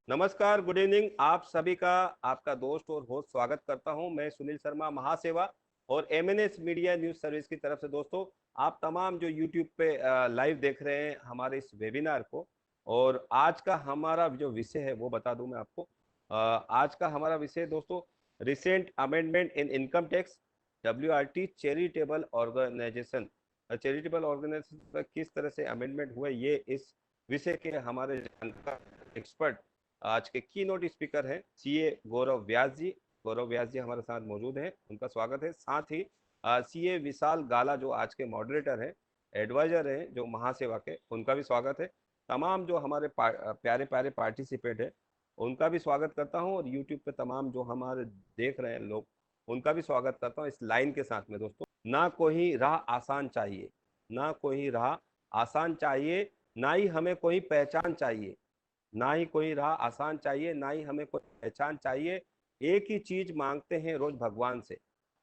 नमस्कार, good evening. आप सभी का आपका दोस्त और होस्ट स्वागत करता हूं। मैं सुनील शर्मा, महासेवा और एमएनएस मीडिया न्यूज सर्विस की तरफ से। दोस्तों, आप तमाम जो यूट्यूब पे लाइव देख रहे हैं हमारे इस वेबिनार को, और आज का हमारा जो विषय है वो बता दूं मैं आपको। आज का हमारा विषय दोस्तों, recent amendment in income tax, WRT charitable organisation. Charitable organisation पर किस तरह से अमेंडमेंट हुआ, ये इस विषय के हमारे जानकार एक्सपर्ट आज के की नोट स्पीकर हैं सीए गौरव व्यास जी। गौरव व्यास जी हमारे साथ मौजूद हैं, उनका स्वागत है। साथ ही सीए विशाल गाला जो आज के मॉडरेटर हैं, एडवाइजर हैं जो महासेवा के, उनका भी स्वागत है। तमाम जो हमारे प्यारे प्यारे पार्टिसिपेंट हैं उनका भी स्वागत करता हूं, और यूट्यूब पे तमाम जो हमारे देख रहे हैं लोग, उनका भी स्वागत करता हूं इस लाइन के साथ में। दोस्तों, ना कोई राह आसान चाहिए, ना कोई राह आसान चाहिए, ना ही हमें कोई पहचान चाहिए। ना ही कोई राह आसान चाहिए, ना ही हमें कोई पहचान चाहिए। एक ही चीज मांगते हैं रोज भगवान से,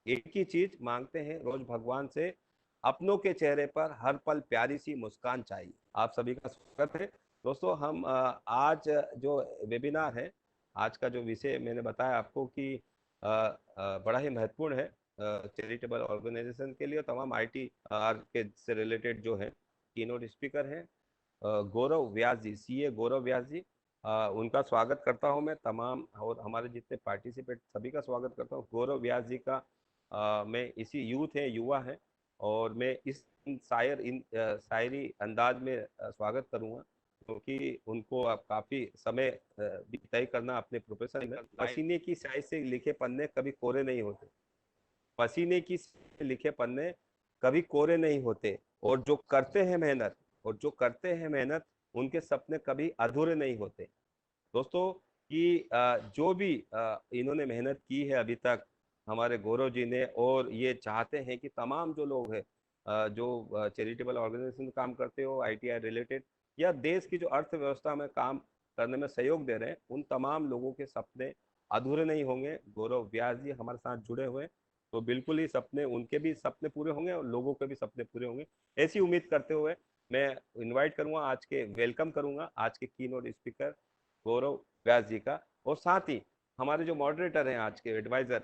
एक ही चीज मांगते हैं रोज भगवान से, अपनों के चेहरे पर हर पल प्यारी सी मुस्कान चाहिए। आप सभी का स्वागत है। दोस्तों, हम आज जो वेबिनार है, आज का जो विषय मैंने बताया आपको कि बड़ा ही महत्वपूर्ण है चैरिटेबल ऑर्गेनाइजेशन के लिए। तमाम आईटी आर के से रिलेटेड जो है कीनोट स्पीकर हैं गौरव व्यास जी, सीए गौरव व्यास जी। उनका स्वागत करता हूं मैं तमाम, और हमारे जितने पार्टिसिपेट सभी का स्वागत करता हूं। गौरव व्यास जी का मैं इसी यूथ है, युवा है, और मैं इस शायरी अंदाज में स्वागत करूंगा, क्योंकि उनको अब काफी समय भी तय करना अपने प्रोफेशन में। पसीने की स्याही से लिखे पन्ने कभी कोरे नहीं होते, पसीने की स्याही से लिखे पन्ने कभी कोरे नहीं होते, और जो करते हैं मेहनत, और जो करते हैं मेहनत, उनके सपने कभी अधूरे नहीं होते। दोस्तों, कि जो भी इन्होंने मेहनत की है अभी तक, हमारे गौरव जी ने, और ये चाहते हैं कि तमाम जो लोग हैं जो चैरिटेबल ऑर्गेनाइजेशन में काम करते हो, आईटीआई रिलेटेड, या देश की जो अर्थव्यवस्था में काम करने में सहयोग दे रहे हैं, उन तमाम लोगों के सपने अधूरे नहीं होंगे। गौरव व्यास जी हमारे साथ जुड़े हुए, तो बिल्कुल ही सपने, उनके भी सपने पूरे होंगे और लोगों के भी सपने पूरे होंगे, ऐसी उम्मीद करते हुए मैं इनवाइट करूंगा, आज के वेलकम करूंगा आज के की नोट स्पीकर गौरव व्यास जी का। और साथ ही हमारे जो मॉडरेटर हैं आज के एडवाइजर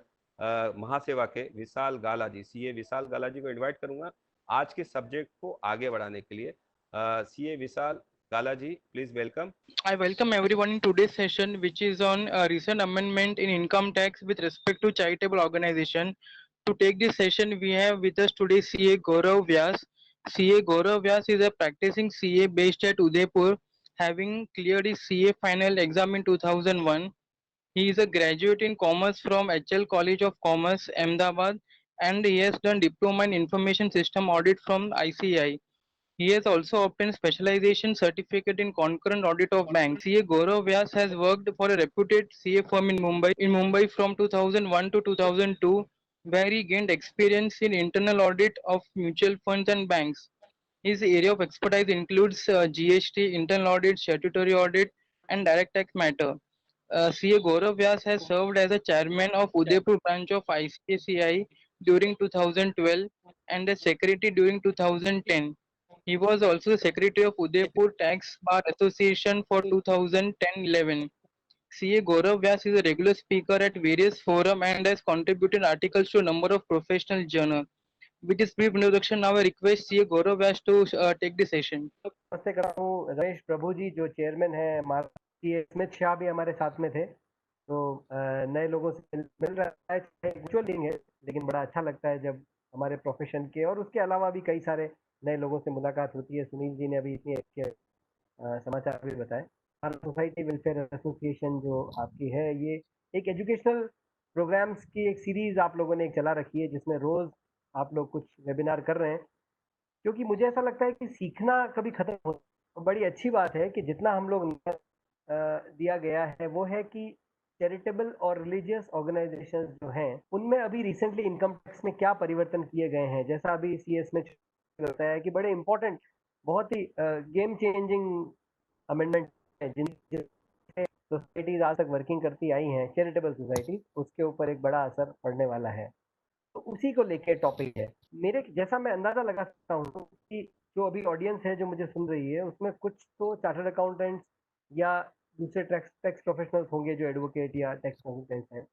महासेवा के विशाल गाला जी, सीए विशाल गाला जी को इनवाइट करूंगा आज के सब्जेक्ट को आगे बढ़ाने के लिए। CA Vishal Gala ji, please welcome. I welcome everyone in today's session, which is on recent amendment in income tax with respect to charitable organization. To take this session, we have with us today CA Gaurav Vyas. CA Gaurav Vyas is a practicing CA based at Udaipur, having cleared his CA final exam in 2001. He is a graduate in commerce from HL College of Commerce, Ahmedabad, and he has done diploma in information system audit from ICI. He has also obtained specialization certificate in concurrent audit of banks. CA Gaurav Vyas has worked for a reputed CA firm in Mumbai from 2001 to 2002, where he gained experience in internal audit of mutual funds and banks. His area of expertise includes GST, internal audit, statutory audit, and direct tax matter. CA Gaurav Vyas has served as a chairman of Udaipur branch of ICICI during 2012 and as secretary during 2010. He was also the secretary of Udaipur Tax Bar Association for 2010-11. CA Gaurav Vyas is a regular speaker at various forums and has contributed articles to a number of professional journals. With this brief introduction, now I request CA Gaurav Vyas to take the session. नमस्ते करता हूँ रमेश प्रभु जी, जो chairman है हमारा। Smith Shah भी हमारे साथ में थे। तो नए लोगों से मिल रहा है, वर्चुअल मीटिंग है, लेकिन बड़ा अच्छा लगता है जब हमारे प्रोफेशन के और उसके अलावा भी कई सारे नए लोगों से मुलाकात होती है। सुनील जी ने अभी इतनी अच्छे समाचार भी बताए। भारत सोसाइटी वेलफेयर एसोसिएशन जो आपकी है, ये एक एजुकेशनल प्रोग्राम्स की एक सीरीज आप लोगों ने एक चला रखी है, जिसमें रोज आप लोग कुछ वेबिनार कर रहे हैं। क्योंकि मुझे ऐसा लगता है कि सीखना कभी खत्म हो, बड़ी अच्छी बात है कि जितना हम लोग दिया गया है वो है कि चैरिटेबल और रिलीजियस ऑर्गेनाइजेशंस जो हैं उनमें अभी रिसेंटली इनकम टैक्स में क्या परिवर्तन किए गए हैं। जैसा अभी सीएस में बताया है कि बड़े इंपॉर्टेंट, बहुत ही गेम चेंजिंग अमेंडमेंट है, जिन सोसाइटीज आज तक वर्किंग करती आई हैं, चैरिटेबल सोसाइटी, उसके ऊपर एक बड़ा असर पड़ने वाला है। तो उसी को लेके टॉपिक है। मेरे जैसा मैं अंदाजा लगा सकता हूँ कि जो अभी ऑडियंस है जो मुझे सुन रही है, उसमें कुछ तो चार्टर्ड अकाउंटेंट्स या दूसरे टैक्स प्रोफेशनल्स होंगे जो एडवोकेट या टैक्स कंसल्टेंट्स हैं,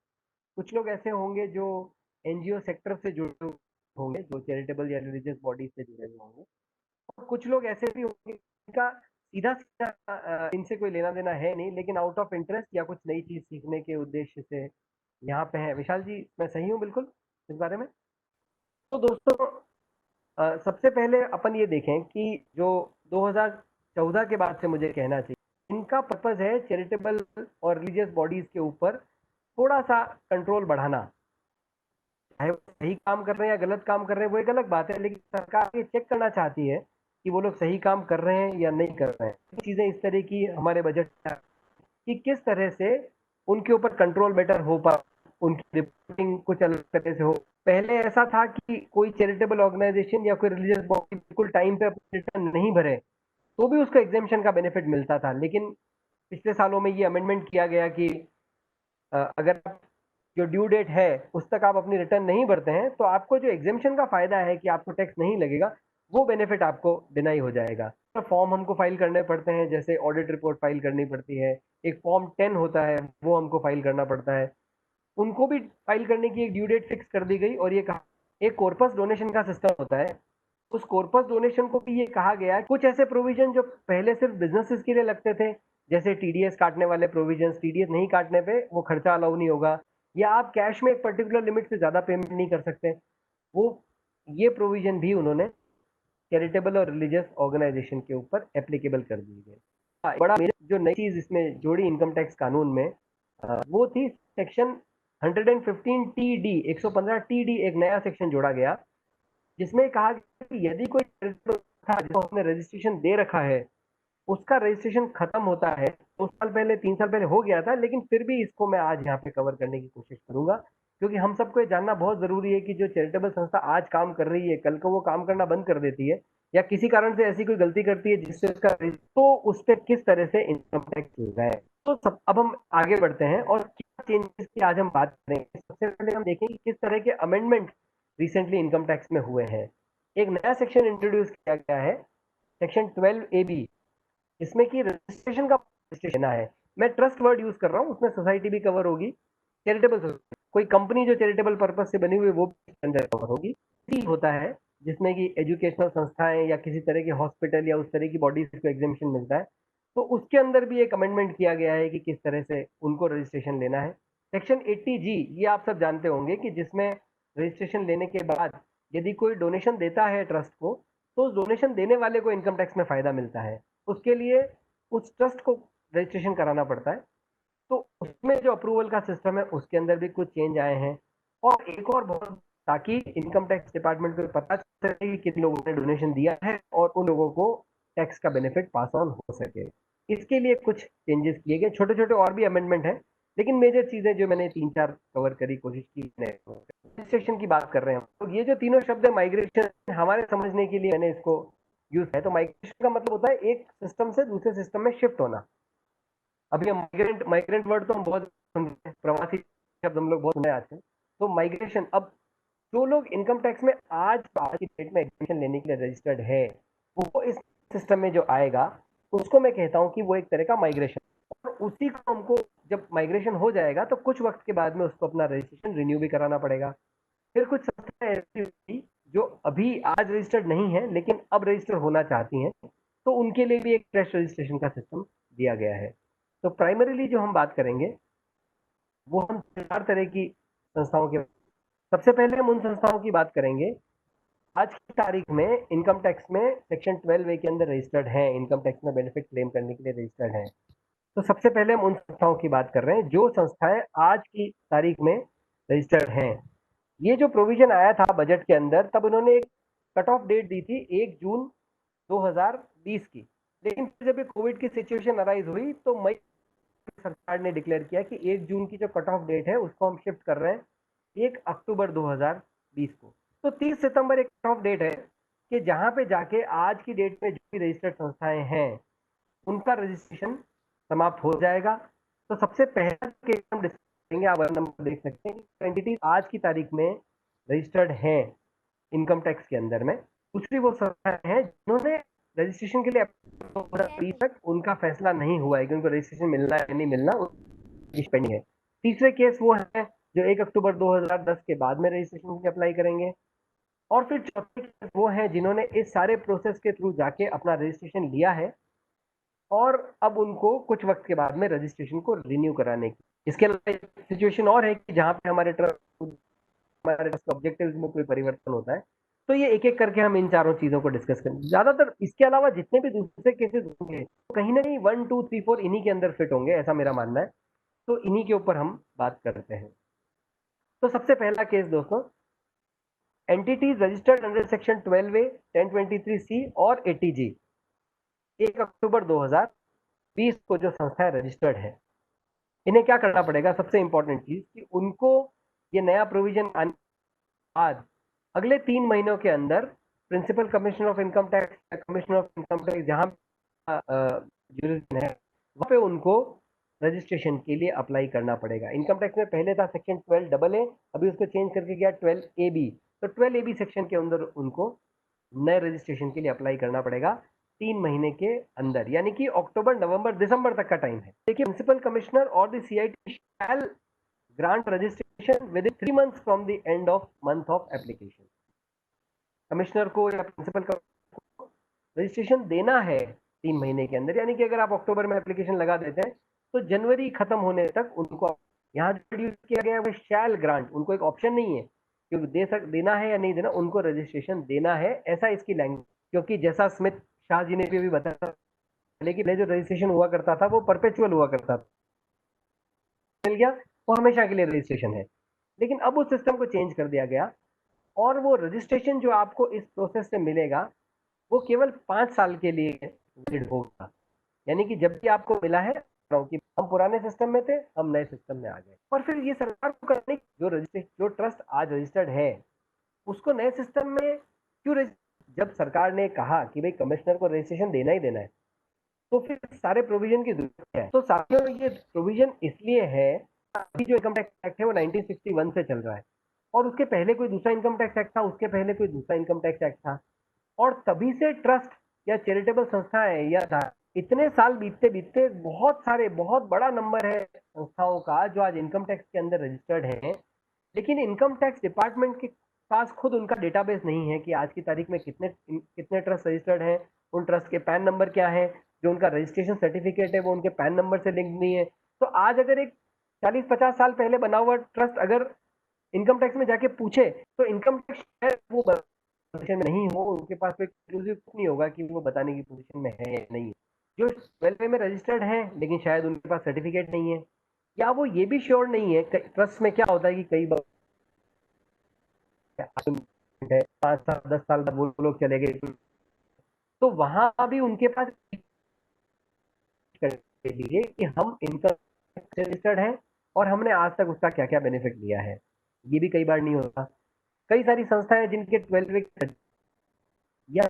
कुछ लोग ऐसे होंगे जो एनजीओ सेक्टर से जुड़े हुए होंगे, जो चैरिटेबल या रिलीजियस बॉडी से जुड़े हुए होंगे, और कुछ लोग ऐसे भी होंगे जिनका सीधा सीधा इनसे कोई लेना देना है नहीं, लेकिन आउट ऑफ इंटरेस्ट या कुछ नई चीज सीखने के उद्देश्य से यहाँ पे है। विशाल जी, मैं सही हूँ बिल्कुल इस बारे में? तो दोस्तों, सबसे पहले अपन ये देखें कि जो 2014 के बाद से मुझे कहना चाहिए, इनका पर्पज है चैरिटेबल और रिलीजियस बॉडीज के ऊपर थोड़ा सा कंट्रोल बढ़ाना। चाहे वो सही काम कर रहे हैं या गलत काम कर रहे हैं वो एक अलग बात है, लेकिन सरकार ये चेक करना चाहती है कि वो लोग सही काम कर रहे हैं या नहीं कर रहे हैं। चीजें इस तरह की हमारे बजट कि किस तरह से उनके ऊपर कंट्रोल बेटर हो पा, उनकी रिपोर्टिंग कुछ अलग तरह से हो। पहले ऐसा था कि कोई चैरिटेबल ऑर्गेनाइजेशन या कोई रिलीजियस बॉडी बिल्कुल टाइम पे रिटर्न नहीं भरे तो भी उसको एग्जेम्पशन का बेनिफिट मिलता था, लेकिन पिछले सालों में ये अमेंडमेंट किया गया कि अगर जो ड्यू डेट है उस तक आप अपनी रिटर्न नहीं भरते हैं तो आपको जो एग्जेम्पशन का फायदा है कि आपको टैक्स नहीं लगेगा, वो बेनिफिट आपको डिनाई हो जाएगा। तो फॉर्म हमको फाइल करने पड़ते हैं, जैसे ऑडिट रिपोर्ट फाइल करनी पड़ती है, एक फॉर्म 10 होता है वो हमको फाइल करना पड़ता है, उनको भी फाइल करने की एक ड्यू डेट फिक्स कर दी गई। और ये कहा एक कॉर्पस डोनेशन का सिस्टम होता है, उस कॉर्पस डोनेशन को भी ये कहा गया है कुछ ऐसे प्रोविजन जो पहले सिर्फ बिजनेसेस के लिए लगते थे, जैसे टीडीएस काटने वाले प्रोविजन, टीडीएस नहीं काटने पे वो खर्चा अलाउ नहीं होगा, या आप कैश में एक पर्टिकुलर लिमिट से ज्यादा पेमेंट नहीं कर सकते, वो ये प्रोविजन भी उन्होंने चैरिटेबल और रिलीजियस ऑर्गेनाइजेशन के ऊपर एप्लीकेबल कर दी गई। बड़ा जो नई चीज इसमें जोड़ी इनकम टैक्स कानून में, वो थी सेक्शन 115 टीडी, 115 टीडी एक नया सेक्शन जोड़ा गया, जिसमें कहा गया कि यदि कोई चैरिटेबल था जिसको हमने रजिस्ट्रेशन दे रखा है, उसका रजिस्ट्रेशन खत्म होता है, 2 साल पहले 3 साल पहले हो गया था, लेकिन फिर भी इसको मैं आज यहाँ पे कवर करने की कोशिश करूंगा, क्योंकि हम सबको ये जानना बहुत जरूरी है कि जो चैरिटेबल संस्था आज काम कर रही है, कल को वो काम करना बंद कर देती है या किसी कारण से ऐसी कोई गलती करती है जिससे उसका, तो उस पर किस तरह से इनकम टैक्स होगा है। तो अब हम आगे बढ़ते हैं और क्या चेंजेस की आज हम बात करेंगे। सबसे पहले हम देखें कि किस तरह के अमेंडमेंट रिसेंटली इनकम टैक्स में हुए हैं। एक नया सेक्शन इंट्रोड्यूस किया गया है, सेक्शन 12AB, जिसमें कि रजिस्ट्रेशन का रजिस्ट्रेशन है। मैं ट्रस्ट वर्ड यूज कर रहा हूँ, उसमें सोसाइटी भी कवर होगी, चैरिटेबल कोई कंपनी जो चैरिटेबल पर्पज से बनी हुई वो भी अंदर कवर होगी। होता है जिसमें कि एजुकेशनल संस्थाएं या किसी तरह के हॉस्पिटल या उस तरह की बॉडीज को एग्जेम्पशन मिलता है, तो उसके अंदर भी एक अमेंडमेंट किया गया है कि किस तरह से उनको रजिस्ट्रेशन लेना है। सेक्शन 80G, ये आप सब जानते होंगे कि जिसमें रजिस्ट्रेशन लेने के बाद यदि कोई डोनेशन देता है ट्रस्ट को, तो उस डोनेशन देने वाले को इनकम टैक्स में फायदा मिलता है, उसके लिए उस ट्रस्ट को रजिस्ट्रेशन कराना पड़ता है। तो उसमें जो अप्रूवल का सिस्टम है उसके अंदर भी कुछ चेंज आए हैं। और एक और बहुत, ताकि इनकम टैक्स डिपार्टमेंट को पता चल सके कि किन लोगों ने डोनेशन दिया है और उन लोगों को टैक्स का बेनिफिट पास ऑन हो सके, इसके लिए कुछ चेंजेस किए गए। छोटे छोटे और भी अमेंडमेंट हैं, लेकिन मेजर चीजें जो मैंने 3-4 कवर करी, कोशिश की। रजिस्ट्रेशन की बात कर रहे हैं तो ये जो तीनों शब्द है माइग्रेशन, हमारे समझने के लिए मैंने इसको यूज है। तो माइग्रेशन का मतलब होता है एक सिस्टम से दूसरे सिस्टम में शिफ्ट होना। अभी हम माइग्रेंट वर्ड तो हम बहुत सुनते हैं, प्रवासी शब्द हम लोग बहुत सुने आजकल। तो माइग्रेशन, अब जो लोग इनकम टैक्स में आज की डेट में एडमिशन लेने के लिए रजिस्टर्ड है, वो इस सिस्टम में जो आएगा उसको मैं कहता हूँ कि वो एक तरह का माइग्रेशन, और उसी को हमको जब माइग्रेशन हो जाएगा तो कुछ वक्त के बाद में उसको अपना रजिस्ट्रेशन रिन्यू भी कराना पड़ेगा। फिर कुछ संस्थाएं ऐसी होगी जो अभी आज रजिस्टर्ड नहीं है लेकिन अब रजिस्टर होना चाहती हैं, तो उनके लिए भी एक फ्रेश रजिस्ट्रेशन का सिस्टम दिया गया है। तो प्राइमरीली जो हम बात करेंगे वो हम 4 तरह की संस्थाओं के, सबसे पहले हम उन संस्थाओं की बात करेंगे आज की तारीख में इनकम टैक्स में सेक्शन 12A के अंदर रजिस्टर्ड हैं, इनकम टैक्स में बेनिफिट क्लेम करने के लिए रजिस्टर्ड हैं। तो सबसे पहले हम उन संस्थाओं की बात कर रहे हैं जो संस्थाएं आज की तारीख में रजिस्टर्ड हैं। ये जो प्रोविजन आया था बजट के अंदर, तब उन्होंने एक कट ऑफ डेट दी थी 1 जून 2020 की, लेकिन जब कोविड की सिचुएशन अराइज हुई तो मई सरकार ने डिक्लेयर किया कि 1 जून की जो कट ऑफ डेट है उसको हम शिफ्ट कर रहे हैं 1 अक्टूबर 2020 को। तो 30 सितंबर एक कट ऑफ डेट है कि जहां पे जाके आज की डेट में जो भी रजिस्टर्ड संस्थाएं हैं उनका रजिस्ट्रेशन समाप्त हो जाएगा। तो सबसे पहला केस हम डिस्कस करेंगे, आप नंबर देख सकते हैं, एंटिटीज आज की तारीख में रजिस्टर्ड हैं इनकम टैक्स के अंदर में। दूसरी वो संस्थाएं हैं जिन्होंने रजिस्ट्रेशन के लिए 2020 तक उनका उनका फैसला नहीं हुआ है कि उनको रजिस्ट्रेशन मिलना है नहीं मिलना, पेंडिंग है। तीसरे केस वो है जो 1 अक्टूबर 2010 के बाद में रजिस्ट्रेशन के लिए अप्लाई करेंगे। और फिर चौथे केस वो हैं जिन्होंने इस सारे प्रोसेस के थ्रू जाके अपना रजिस्ट्रेशन लिया है और अब उनको कुछ वक्त के बाद में रजिस्ट्रेशन को रिन्यू कराने की। इसके अलावा सिचुएशन और है कि जहाँ पे हमारे ट्रस्ट ऑब्जेक्टिव्स में कोई परिवर्तन होता है। तो ये एक एक करके हम इन चारों चीजों को डिस्कस करेंगे। ज्यादातर इसके अलावा जितने भी दूसरे केसेस होंगे तो कहीं ना कहीं 1 2 3 4 इन्हीं के अंदर फिट होंगे, ऐसा मेरा मानना है। तो इन्हीं के ऊपर हम बात करते हैं। तो सबसे पहला केस दोस्तों, entities registered under section 12A 1023C और 80G 1 अक्टूबर 2020 को जो संस्थाएं रजिस्टर्ड है, इन्हें क्या करना पड़ेगा? सबसे इंपॉर्टेंट चीज कि उनको ये नया प्रोविजन आने के बाद अगले 3 महीनों के अंदर principal commissioner of income tax, commissioner of income tax जहां जुरिस्डिक्शन है वहां पे उनको रजिस्ट्रेशन के लिए अप्लाई करना पड़ेगा। इनकम टैक्स में पहले था सेक्शन 12AA, अभी उसको चेंज करके गया 12AB। तो 12AB सेक्शन के अंदर उनको नए रजिस्ट्रेशन के लिए अप्लाई करना पड़ेगा 3 महीने के अंदर, यानी कि अक्टूबर, नवंबर, दिसंबर तक का टाइम है। देखिए, प्रिंसिपल कमिश्नर और the CIT shall grant registration within 3 months from the end of month of application. Commissioner को या प्रिंसिपल को रजिस्ट्रेशन देना है 3 महीने के अंदर, यानी कि अगर आप अक्टूबर में एप्लीकेशन लगा देते हैं तो जनवरी खत्म होने तक उनको, यहाँ जो यूज किया गया है वो शैल ग्रांट, उनको एक ऑप्शन नहीं है कि देना है या नहीं देना, उनको रजिस्ट्रेशन देना है, ऐसा इसकी लैंग्वेज। क्योंकि जैसा स्मिथ शाह जी ने भी बताया, लेकिन जो रजिस्ट्रेशन हुआ करता था वो परपेचुअल हुआ करता था, मिल गया वो हमेशा के लिए रजिस्ट्रेशन है। लेकिन अब उस सिस्टम को चेंज कर दिया गया और वो रजिस्ट्रेशन जो आपको इस प्रोसेस से मिलेगा वो केवल 5 साल के लिए वैलिड होगा। यानी कि जब भी आपको मिला है कि हम पुराने सिस्टम में थे, हम नए सिस्टम में आ गए। और फिर ये सरकार को करने, जो ट्रस्ट आज रजिस्टर्ड है उसको नए सिस्टम में क्यों, जब सरकार ने कहा कि भाई कमिश्नर को रजिस्ट्रेशन देना ही देना है, तो फिर सारे प्रोविजन की जरूरत है। तो साथियों, ये प्रोविजन इसलिए है, अभी जो इनकम टैक्स एक्ट है वो 1961 से चल रहा है और उसके पहले कोई दूसरा इनकम टैक्स एक्ट था, उसके पहले कोई दूसरा इनकम टैक्स एक्ट था, और तभी से ट्रस्ट या चैरिटेबल संस्थाएं या इतने साल बीतते बीतते बहुत बड़ा नंबर है संस्थाओं का जो आज इनकम टैक्स के अंदर रजिस्टर्ड है। लेकिन इनकम टैक्स डिपार्टमेंट के पास खुद उनका डेटाबेस नहीं है कि आज की तारीख में कितने ट्रस्ट रजिस्टर्ड हैं, उन ट्रस्ट के पैन नंबर क्या है, जो उनका रजिस्ट्रेशन सर्टिफिकेट है वो उनके पैन नंबर से लिंक नहीं है। तो आज अगर एक 40-50 साल पहले बना हुआ ट्रस्ट अगर इनकम टैक्स में जाके पूछे तो इनकम टैक्स वो पोजीशन में नहीं हो, उनके पास कोई नहीं होगा कि वो बताने की पोजीशन में है या नहीं। जो 12A में रजिस्टर्ड है लेकिन शायद उनके पास सर्टिफिकेट नहीं है, या वो ये भी श्योर नहीं है। ट्रस्ट में क्या होता है कि कई बार 5 साल 10 साल बाद वो लोग चले गए, तो वहां भी उनके पास लीजिए कि हम इनकम रजिस्टर्ड हैं और हमने आज तक उसका क्या क्या बेनिफिट लिया है, ये भी कई बार नहीं होता। कई सारी संस्थाएं जिनके 12 या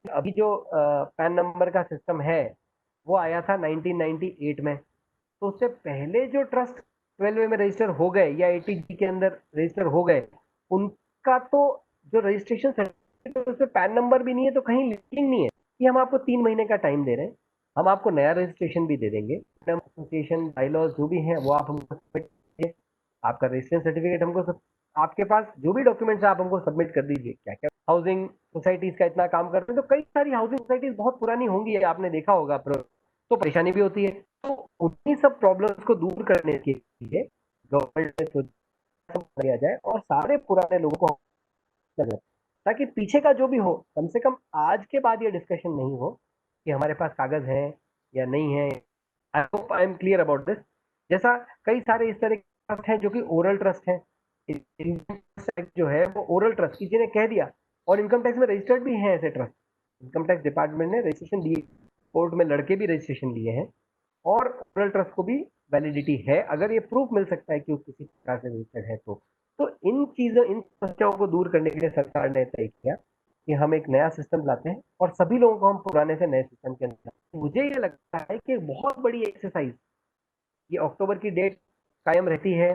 अभी जो पैन नंबर का सिस्टम है वो आया था 1998 में, तो उससे पहले जो ट्रस्ट 12A में रजिस्टर हो गए या 80G के अंदर रजिस्टर हो गए, उनका तो जो रजिस्ट्रेशन सर्टिफिकेट उसमें पैन नंबर भी नहीं है, तो कहीं लिंकिंग नहीं है कि हम आपको 3 महीने का टाइम दे रहे हैं, हम आपको नया रजिस्ट्रेशन भी दे देंगे, एसोसिएशन बायलॉज जो भी है वो आप हमको सबमिट, आपका रजिस्ट्रेशन सर्टिफिकेट हमको सब, आपके पास जो भी डॉक्यूमेंट्स आप हमको सबमिट कर दीजिए। क्या क्या हाउसिंग सोसाइटीज का इतना काम करते हैं, तो कई सारी हाउसिंग सोसाइटीज बहुत पुरानी होंगी, आपने देखा होगा, तो परेशानी भी होती है। तो उन्हीं सब प्रॉब्लम्स को दूर करने के लिए गवर्नमेंट ने दिया जाए और सारे पुराने लोगों को, ताकि पीछे का जो भी हो, कम से कम आज के बाद ये डिस्कशन नहीं हो कि हमारे पास कागज है या नहीं है। I hope I am clear about this. जैसा कई सारे इस तरह के ट्रस्ट हैं जो कि ओरल ट्रस्ट हैं, जो है वो ओरल ट्रस्ट किसी ने कह दिया और इनकम टैक्स में रजिस्टर्ड भी है ऐसे ट्रस्ट, इनकम टैक्स डिपार्टमेंट ने रजिस्ट्रेशन दिए, कोर्ट में लड़के भी रजिस्ट्रेशन लिए हैं और ओरल ट्रस्ट को भी वैलिडिटी है अगर ये प्रूफ मिल सकता है कि वो किसी प्रकार से रजिस्टर्ड है। तो इन चीजों, इन समस्याओं को दूर करने के लिए सरकार ने तय किया कि हम एक नया सिस्टम लाते हैं और सभी लोगों को हम पुराने से नए सिस्टम के अंदर। मुझे ये लगता है कि बहुत बड़ी एक्सरसाइज, ये अक्टूबर की डेट कायम रहती है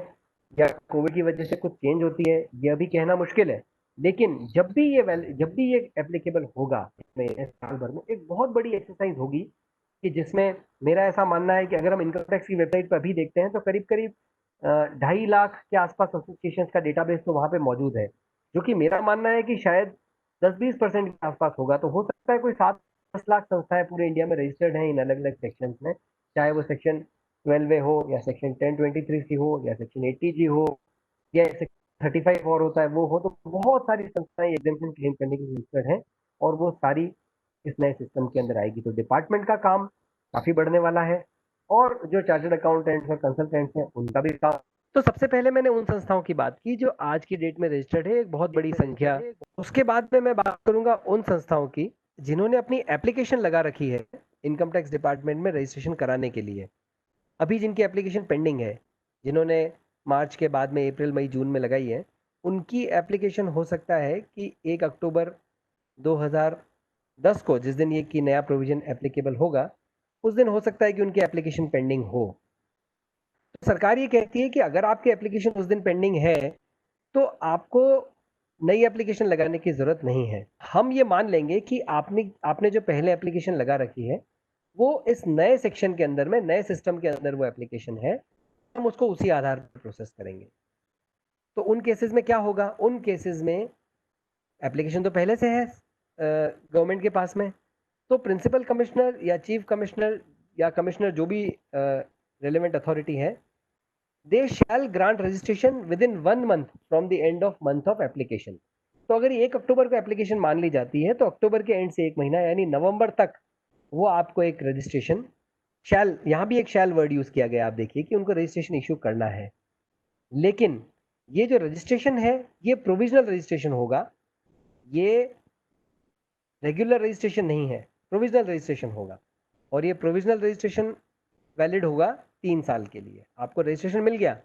या कोविड की वजह से कुछ चेंज होती है, यह भी कहना मुश्किल है, लेकिन जब भी ये एप्लीकेबल होगा साल भर में, एक बहुत बड़ी एक्सरसाइज होगी कि जिसमें मेरा ऐसा मानना है कि अगर हम इनकम टैक्स की वेबसाइट पर अभी देखते हैं तो करीब करीब 2.5 लाख के आसपास एसोसिएशन का डेटाबेस तो वहाँ पे मौजूद है, जो कि मेरा मानना है कि शायद 10-20% के आसपास होगा। तो हो सकता है कोई 7-10 लाख संस्थाएं पूरे इंडिया में रजिस्टर्ड हैं इन अलग अलग सेक्शन में, चाहे वो सेक्शन 12A हो या सेक्शन 1023C हो या सेक्शन 80G हो या सेक्शन 35 और होता है वो हो। तो बहुत सारी संस्थाएं एग्जेम्पशन क्लेम करने के लिए रजिस्टर्ड हैं और वो सारी इस नए सिस्टम के अंदर आएगी। तो डिपार्टमेंट का काम काफी बढ़ने वाला है और जो चार्टर्ड अकाउंटेंट्स और कंसल्टेंट्स हैं उनका भी काम। तो सबसे पहले मैंने उन संस्थाओं की बात की जो आज की डेट में रजिस्टर्ड है, एक बहुत बड़ी संख्या। उसके बाद में मैं बात करूंगा उन संस्थाओं की जिन्होंने अपनी एप्लीकेशन लगा रखी है इनकम टैक्स डिपार्टमेंट में रजिस्ट्रेशन कराने के लिए, अभी जिनकी एप्लीकेशन पेंडिंग है, जिन्होंने मार्च के बाद में अप्रैल मई जून में लगाई है, उनकी एप्लीकेशन हो सकता है कि 1 अक्टूबर 2010 को, जिस दिन ये की नया प्रोविजन एप्लीकेबल होगा, उस दिन हो सकता है कि उनकी एप्लीकेशन पेंडिंग हो। तो सरकार ये कहती है कि अगर आपकी एप्लीकेशन उस दिन पेंडिंग है तो आपको नई एप्लीकेशन लगाने की जरूरत नहीं है। हम ये मान लेंगे कि आपने जो पहले एप्लीकेशन लगा रखी है वो इस नए सेक्शन के अंदर में, नए सिस्टम के अंदर वो एप्लीकेशन है, हम उसको उसी आधार पर प्रोसेस करेंगे। तो उन केसेस में क्या होगा? उन केसेस में एप्लीकेशन तो पहले से है गवर्नमेंट के पास में, तो प्रिंसिपल कमिश्नर या चीफ कमिश्नर या कमिश्नर जो भी रेलेवेंट अथॉरिटी है, they shall grant registration within 1 month from the end of month of application. तो अगर 1 अक्टूबर को एप्लीकेशन मान ली जाती है तो अक्टूबर के एंड से 1 महीना यानी नवंबर तक वो आपको एक रजिस्ट्रेशन शैल, यहाँ भी एक शैल वर्ड यूज किया गया, आप देखिए कि उनको रजिस्ट्रेशन इश्यू करना है। लेकिन ये जो रजिस्ट्रेशन है ये प्रोविजनल रजिस्ट्रेशन होगा, ये रेगुलर रजिस्ट्रेशन नहीं है, प्रोविजनल रजिस्ट्रेशन होगा। और ये प्रोविजनल रजिस्ट्रेशन वैलिड होगा 3 साल के लिए। आपको रजिस्ट्रेशन मिल गया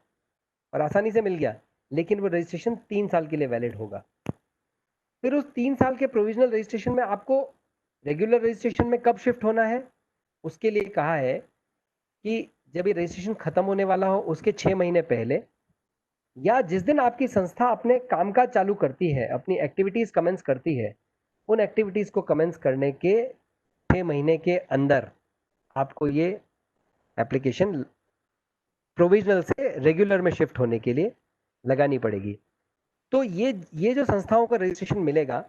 और आसानी से मिल गया, लेकिन वो रजिस्ट्रेशन 3 साल के लिए वैलिड होगा। फिर उस 3 साल के प्रोविजनल रजिस्ट्रेशन में आपको रेगुलर रजिस्ट्रेशन में कब शिफ्ट होना है, उसके लिए कहा है कि जब ये रजिस्ट्रेशन खत्म होने वाला हो उसके 6 महीने पहले, या जिस दिन आपकी संस्था अपने कामकाज चालू करती है, अपनी एक्टिविटीज कमेंस करती है, उन एक्टिविटीज को कमेंस करने के 6 महीने के अंदर आपको ये एप्लीकेशन प्रोविजनल से रेगुलर में शिफ्ट होने के लिए लगानी पड़ेगी। तो ये जो संस्थाओं का रजिस्ट्रेशन मिलेगा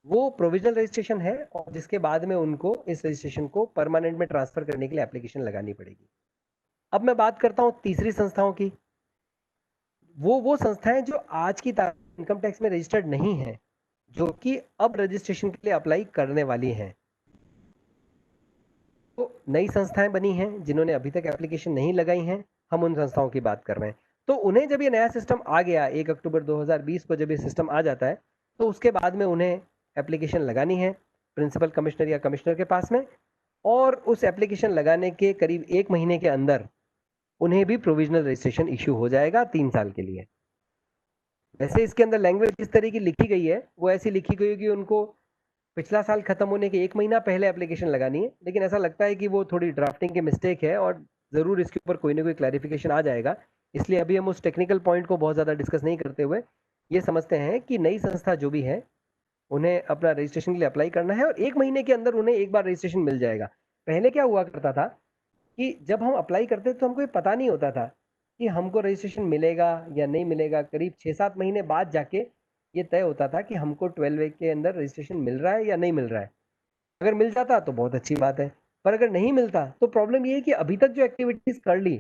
वो प्रोविजनल रजिस्ट्रेशन है और जिसके बाद में उनको इस रजिस्ट्रेशन को परमानेंट में ट्रांसफर करने के लिए एप्लीकेशन लगानी पड़ेगी। अब मैं बात करता हूं तीसरी संस्थाओं की। वो संस्थाएं जो आज की तारीख इनकम टैक्स में रजिस्टर्ड नहीं है, जो कि अब रजिस्ट्रेशन के लिए अप्लाई करने वाली हैं। तो नई संस्थाएं बनी हैं जिन्होंने अभी तक एप्लीकेशन नहीं लगाई हैं, हम उन संस्थाओं की बात कर रहे हैं। तो उन्हें जब ये नया सिस्टम आ गया 1 अक्टूबर 2020 को, जब ये सिस्टम आ जाता है तो उसके बाद में उन्हें एप्लीकेशन लगानी है प्रिंसिपल कमिश्नर या कमिश्नर के पास में, और उस एप्लीकेशन लगाने के करीब 1 महीने के अंदर उन्हें भी प्रोविजनल रजिस्ट्रेशन इश्यू हो जाएगा 3 साल के लिए। वैसे इसके अंदर लैंग्वेज जिस तरह की लिखी गई है वो ऐसी लिखी गई है कि उनको पिछला साल खत्म होने के 1 महीना पहले एप्लीकेशन लगानी है, लेकिन ऐसा लगता है कि वो थोड़ी ड्राफ्टिंग की मिस्टेक है और जरूर इसके ऊपर कोई ना कोई क्लैरिफिकेशन आ जाएगा। इसलिए अभी हम उस टेक्निकल पॉइंट को बहुत ज़्यादा डिस्कस नहीं करते हुए ये समझते हैं कि नई संस्था जो भी है उन्हें अपना रजिस्ट्रेशन के लिए अप्लाई करना है और 1 महीने के अंदर उन्हें एक बार रजिस्ट्रेशन मिल जाएगा। पहले क्या हुआ करता था कि जब हम अप्लाई करते तो हमको ये पता नहीं होता था कि हमको रजिस्ट्रेशन मिलेगा या नहीं मिलेगा। करीब 6-7 महीने बाद जाके ये तय होता था कि हमको 12A के अंदर रजिस्ट्रेशन मिल रहा है या नहीं मिल रहा है। अगर मिल जाता तो बहुत अच्छी बात है, पर अगर नहीं मिलता तो प्रॉब्लम ये है कि अभी तक जो एक्टिविटीज कर ली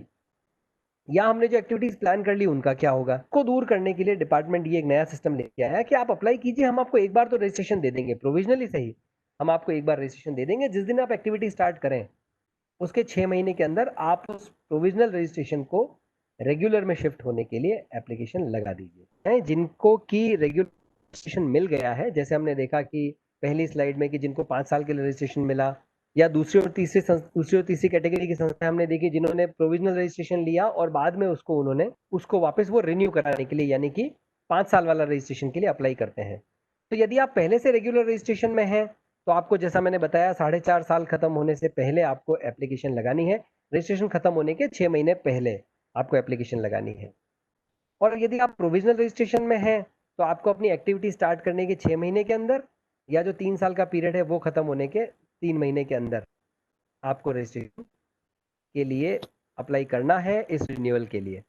या हमने जो एक्टिविटीज प्लान कर ली उनका क्या होगा। को दूर करने के लिए डिपार्टमेंट ये एक नया सिस्टम लेके आया कि आप अप्लाई कीजिए, हम आपको एक बार तो रजिस्ट्रेशन दे देंगे, प्रोविजनली सही हम आपको एक बार रजिस्ट्रेशन दे देंगे। जिस दिन आप एक्टिविटी स्टार्ट करें उसके 6 महीने के अंदर आप उस प्रोविजनल रजिस्ट्रेशन को रेगुलर में शिफ्ट होने के लिए एप्लीकेशन लगा दीजिए। जिनको की रेगुलर रजिस्ट्रेशन मिल गया है, जैसे हमने देखा कि पहली स्लाइड में कि जिनको 5 साल के लिए रजिस्ट्रेशन मिला, या दूसरी और तीसरी कैटेगरी की संस्था हमने देखी जिन्होंने प्रोविजनल रजिस्ट्रेशन लिया और बाद में उसको वापस वो रिन्यू कराने के लिए, यानी कि 5 साल वाला रजिस्ट्रेशन के लिए अप्लाई करते हैं। तो यदि आप पहले से रेगुलर रजिस्ट्रेशन में हैं तो आपको, जैसा मैंने बताया, 4.5 साल खत्म होने से पहले आपको एप्लीकेशन लगानी है। रजिस्ट्रेशन खत्म होने के 6 महीने पहले आपको एप्लीकेशन लगानी है। और यदि आप प्रोविजनल रजिस्ट्रेशन में हैं तो आपको अपनी एक्टिविटी स्टार्ट करने के 6 महीने के अंदर, या जो 3 साल का पीरियड है वो खत्म होने के 3 महीने के अंदर आपको रजिस्ट्रेशन के लिए अप्लाई करना है इस रिन्यूअल के लिए।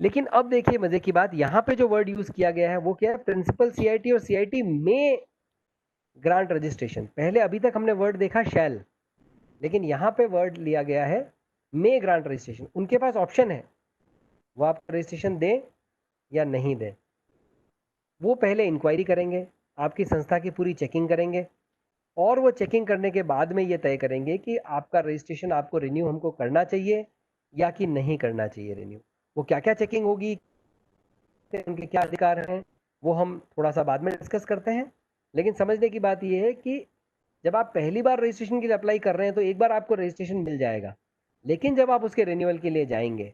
लेकिन अब देखिए मजे की बात, यहाँ पे जो वर्ड यूज किया गया है वो क्या है, प्रिंसिपल सीआईटी और सीआईटी में ग्रांट रजिस्ट्रेशन। पहले अभी तक हमने वर्ड देखा शैल, लेकिन यहाँ पे वर्ड लिया गया है में ग्रांट रजिस्ट्रेशन। उनके पास ऑप्शन है, वो आपको रजिस्ट्रेशन दें या नहीं दें। वो पहले इंक्वायरी करेंगे, आपकी संस्था की पूरी चेकिंग करेंगे, और वो चेकिंग करने के बाद में ये तय करेंगे कि आपका रजिस्ट्रेशन आपको रिन्यू हमको करना चाहिए या कि नहीं करना चाहिए रिन्यू। वो क्या क्या चेकिंग होगी, उनके क्या अधिकार हैं, वो हम थोड़ा सा बाद में डिस्कस करते हैं। लेकिन समझने की बात ये है कि जब आप पहली बार रजिस्ट्रेशन के लिए अप्लाई कर रहे हैं तो एक बार आपको रजिस्ट्रेशन मिल जाएगा, लेकिन जब आप उसके रिन्यूअल के लिए जाएंगे,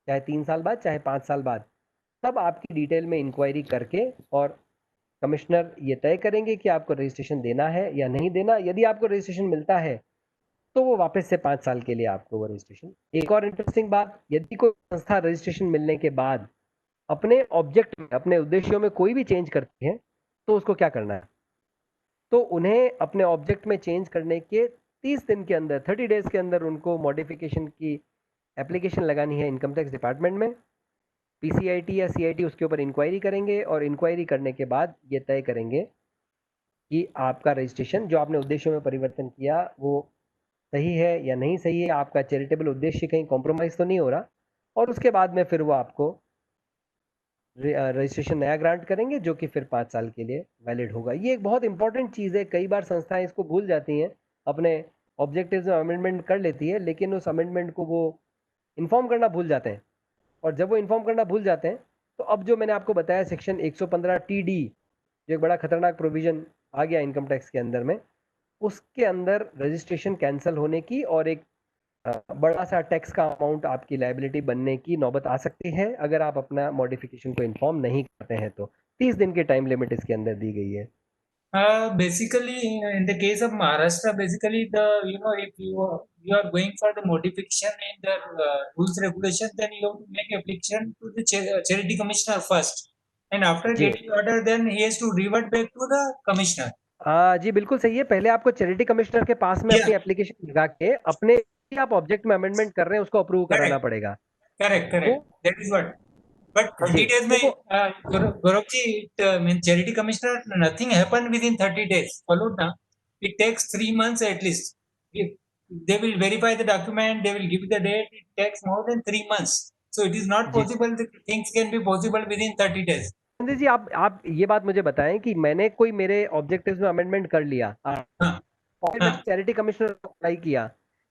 चाहे 3 साल बाद चाहे 5 साल बाद, तब आपकी डिटेल में इंक्वायरी करके और कमिश्नर ये तय करेंगे कि आपको रजिस्ट्रेशन देना है या नहीं देना। यदि आपको रजिस्ट्रेशन मिलता है तो वो वापस से 5 साल के लिए आपको वो रजिस्ट्रेशन। एक और इंटरेस्टिंग बात, यदि कोई संस्था रजिस्ट्रेशन मिलने के बाद अपने ऑब्जेक्ट में, अपने उद्देश्यों में कोई भी चेंज करती है तो उसको क्या करना है, तो उन्हें अपने ऑब्जेक्ट में चेंज करने के 30 दिन के अंदर, 30 डेज के अंदर उनको मॉडिफिकेशन की एप्लीकेशन लगानी है इनकम टैक्स डिपार्टमेंट में। पीसीआईटी या सीआईटी उसके ऊपर इंक्वायरी करेंगे और इंक्वायरी करने के बाद ये तय करेंगे कि आपका रजिस्ट्रेशन, जो आपने उद्देश्यों में परिवर्तन किया, वो सही है या नहीं सही है, आपका चैरिटेबल उद्देश्य कहीं कॉम्प्रोमाइज तो नहीं हो रहा, और उसके बाद में फिर वो आपको रजिस्ट्रेशन नया ग्रांट करेंगे जो कि फिर 5 साल के लिए वैलिड होगा। ये एक बहुत इंपॉर्टेंट चीज़ है, कई बार संस्थाएं इसको भूल जाती हैं, अपने ऑब्जेक्टिव्स में अमेंडमेंट कर लेती है, लेकिन उस अमेंडमेंट को वो इन्फॉर्म करना भूल जाते हैं, और जब वो इन्फॉर्म करना भूल जाते हैं तो अब जो मैंने आपको बताया सेक्शन 115 टीडी, जो एक बड़ा खतरनाक प्रोविजन आ गया इनकम टैक्स के अंदर में, उसके अंदर रजिस्ट्रेशन कैंसिल होने की और एक बड़ा सा टैक्स का अमाउंट आपकी लायबिलिटी बनने की नौबत आ सकती है अगर आप अपना मॉडिफिकेशन को इन्फॉर्म नहीं करते हैं तो। 30 दिन की टाइम लिमिट इसके अंदर दी गई है। Basically, in the case of Maharashtra, basically if you are going for the modification in the rules regulation, then you have to make application to the charity commissioner first, and after ji getting order, then he has to revert back to the commissioner. जी बिल्कुल सही है, पहले आपको charity commissioner के पास में Yeah, अपनी application लगा के अपने आप ऑब्जेक्ट में अमेंडमेंट कर रहे हैं उसको अप्रूव कराना correct, पड़ेगा। correct, वो correct. That is what. But 30 ji days तो में वो Gaurav ji, mean charity commissioner, nothing happened within 30 days. Followed now, it takes 3 months at least. If they will verify the document, they will give the date. It takes more than 3 months. So it is not ji possible that things can be possible within 30 days. Sanjay ji, आप ये बात मुझे बताएं कि मैंने कोई मेरे objectives में अमेंडमेंट कर लिया हाँ, और मैंने हाँ, चैरिटी कमिश्नर को अप्लाई किया,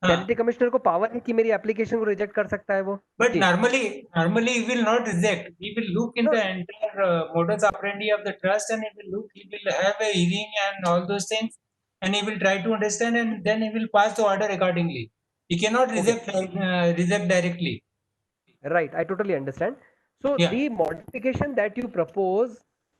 हाँ. चैरिटी कमिश्नर को पावर है कि मेरी एप्लीकेशन को रिजेक्ट कर सकता है वो? But ji normally he will not reject. He will look in No, the entire modus operandi of the trust, and he will have a hearing and all those things, and he will try to understand, and then he will pass the order accordingly. He cannot okay, reject directly. right, I totally understand. So Yeah. the modification that you propose,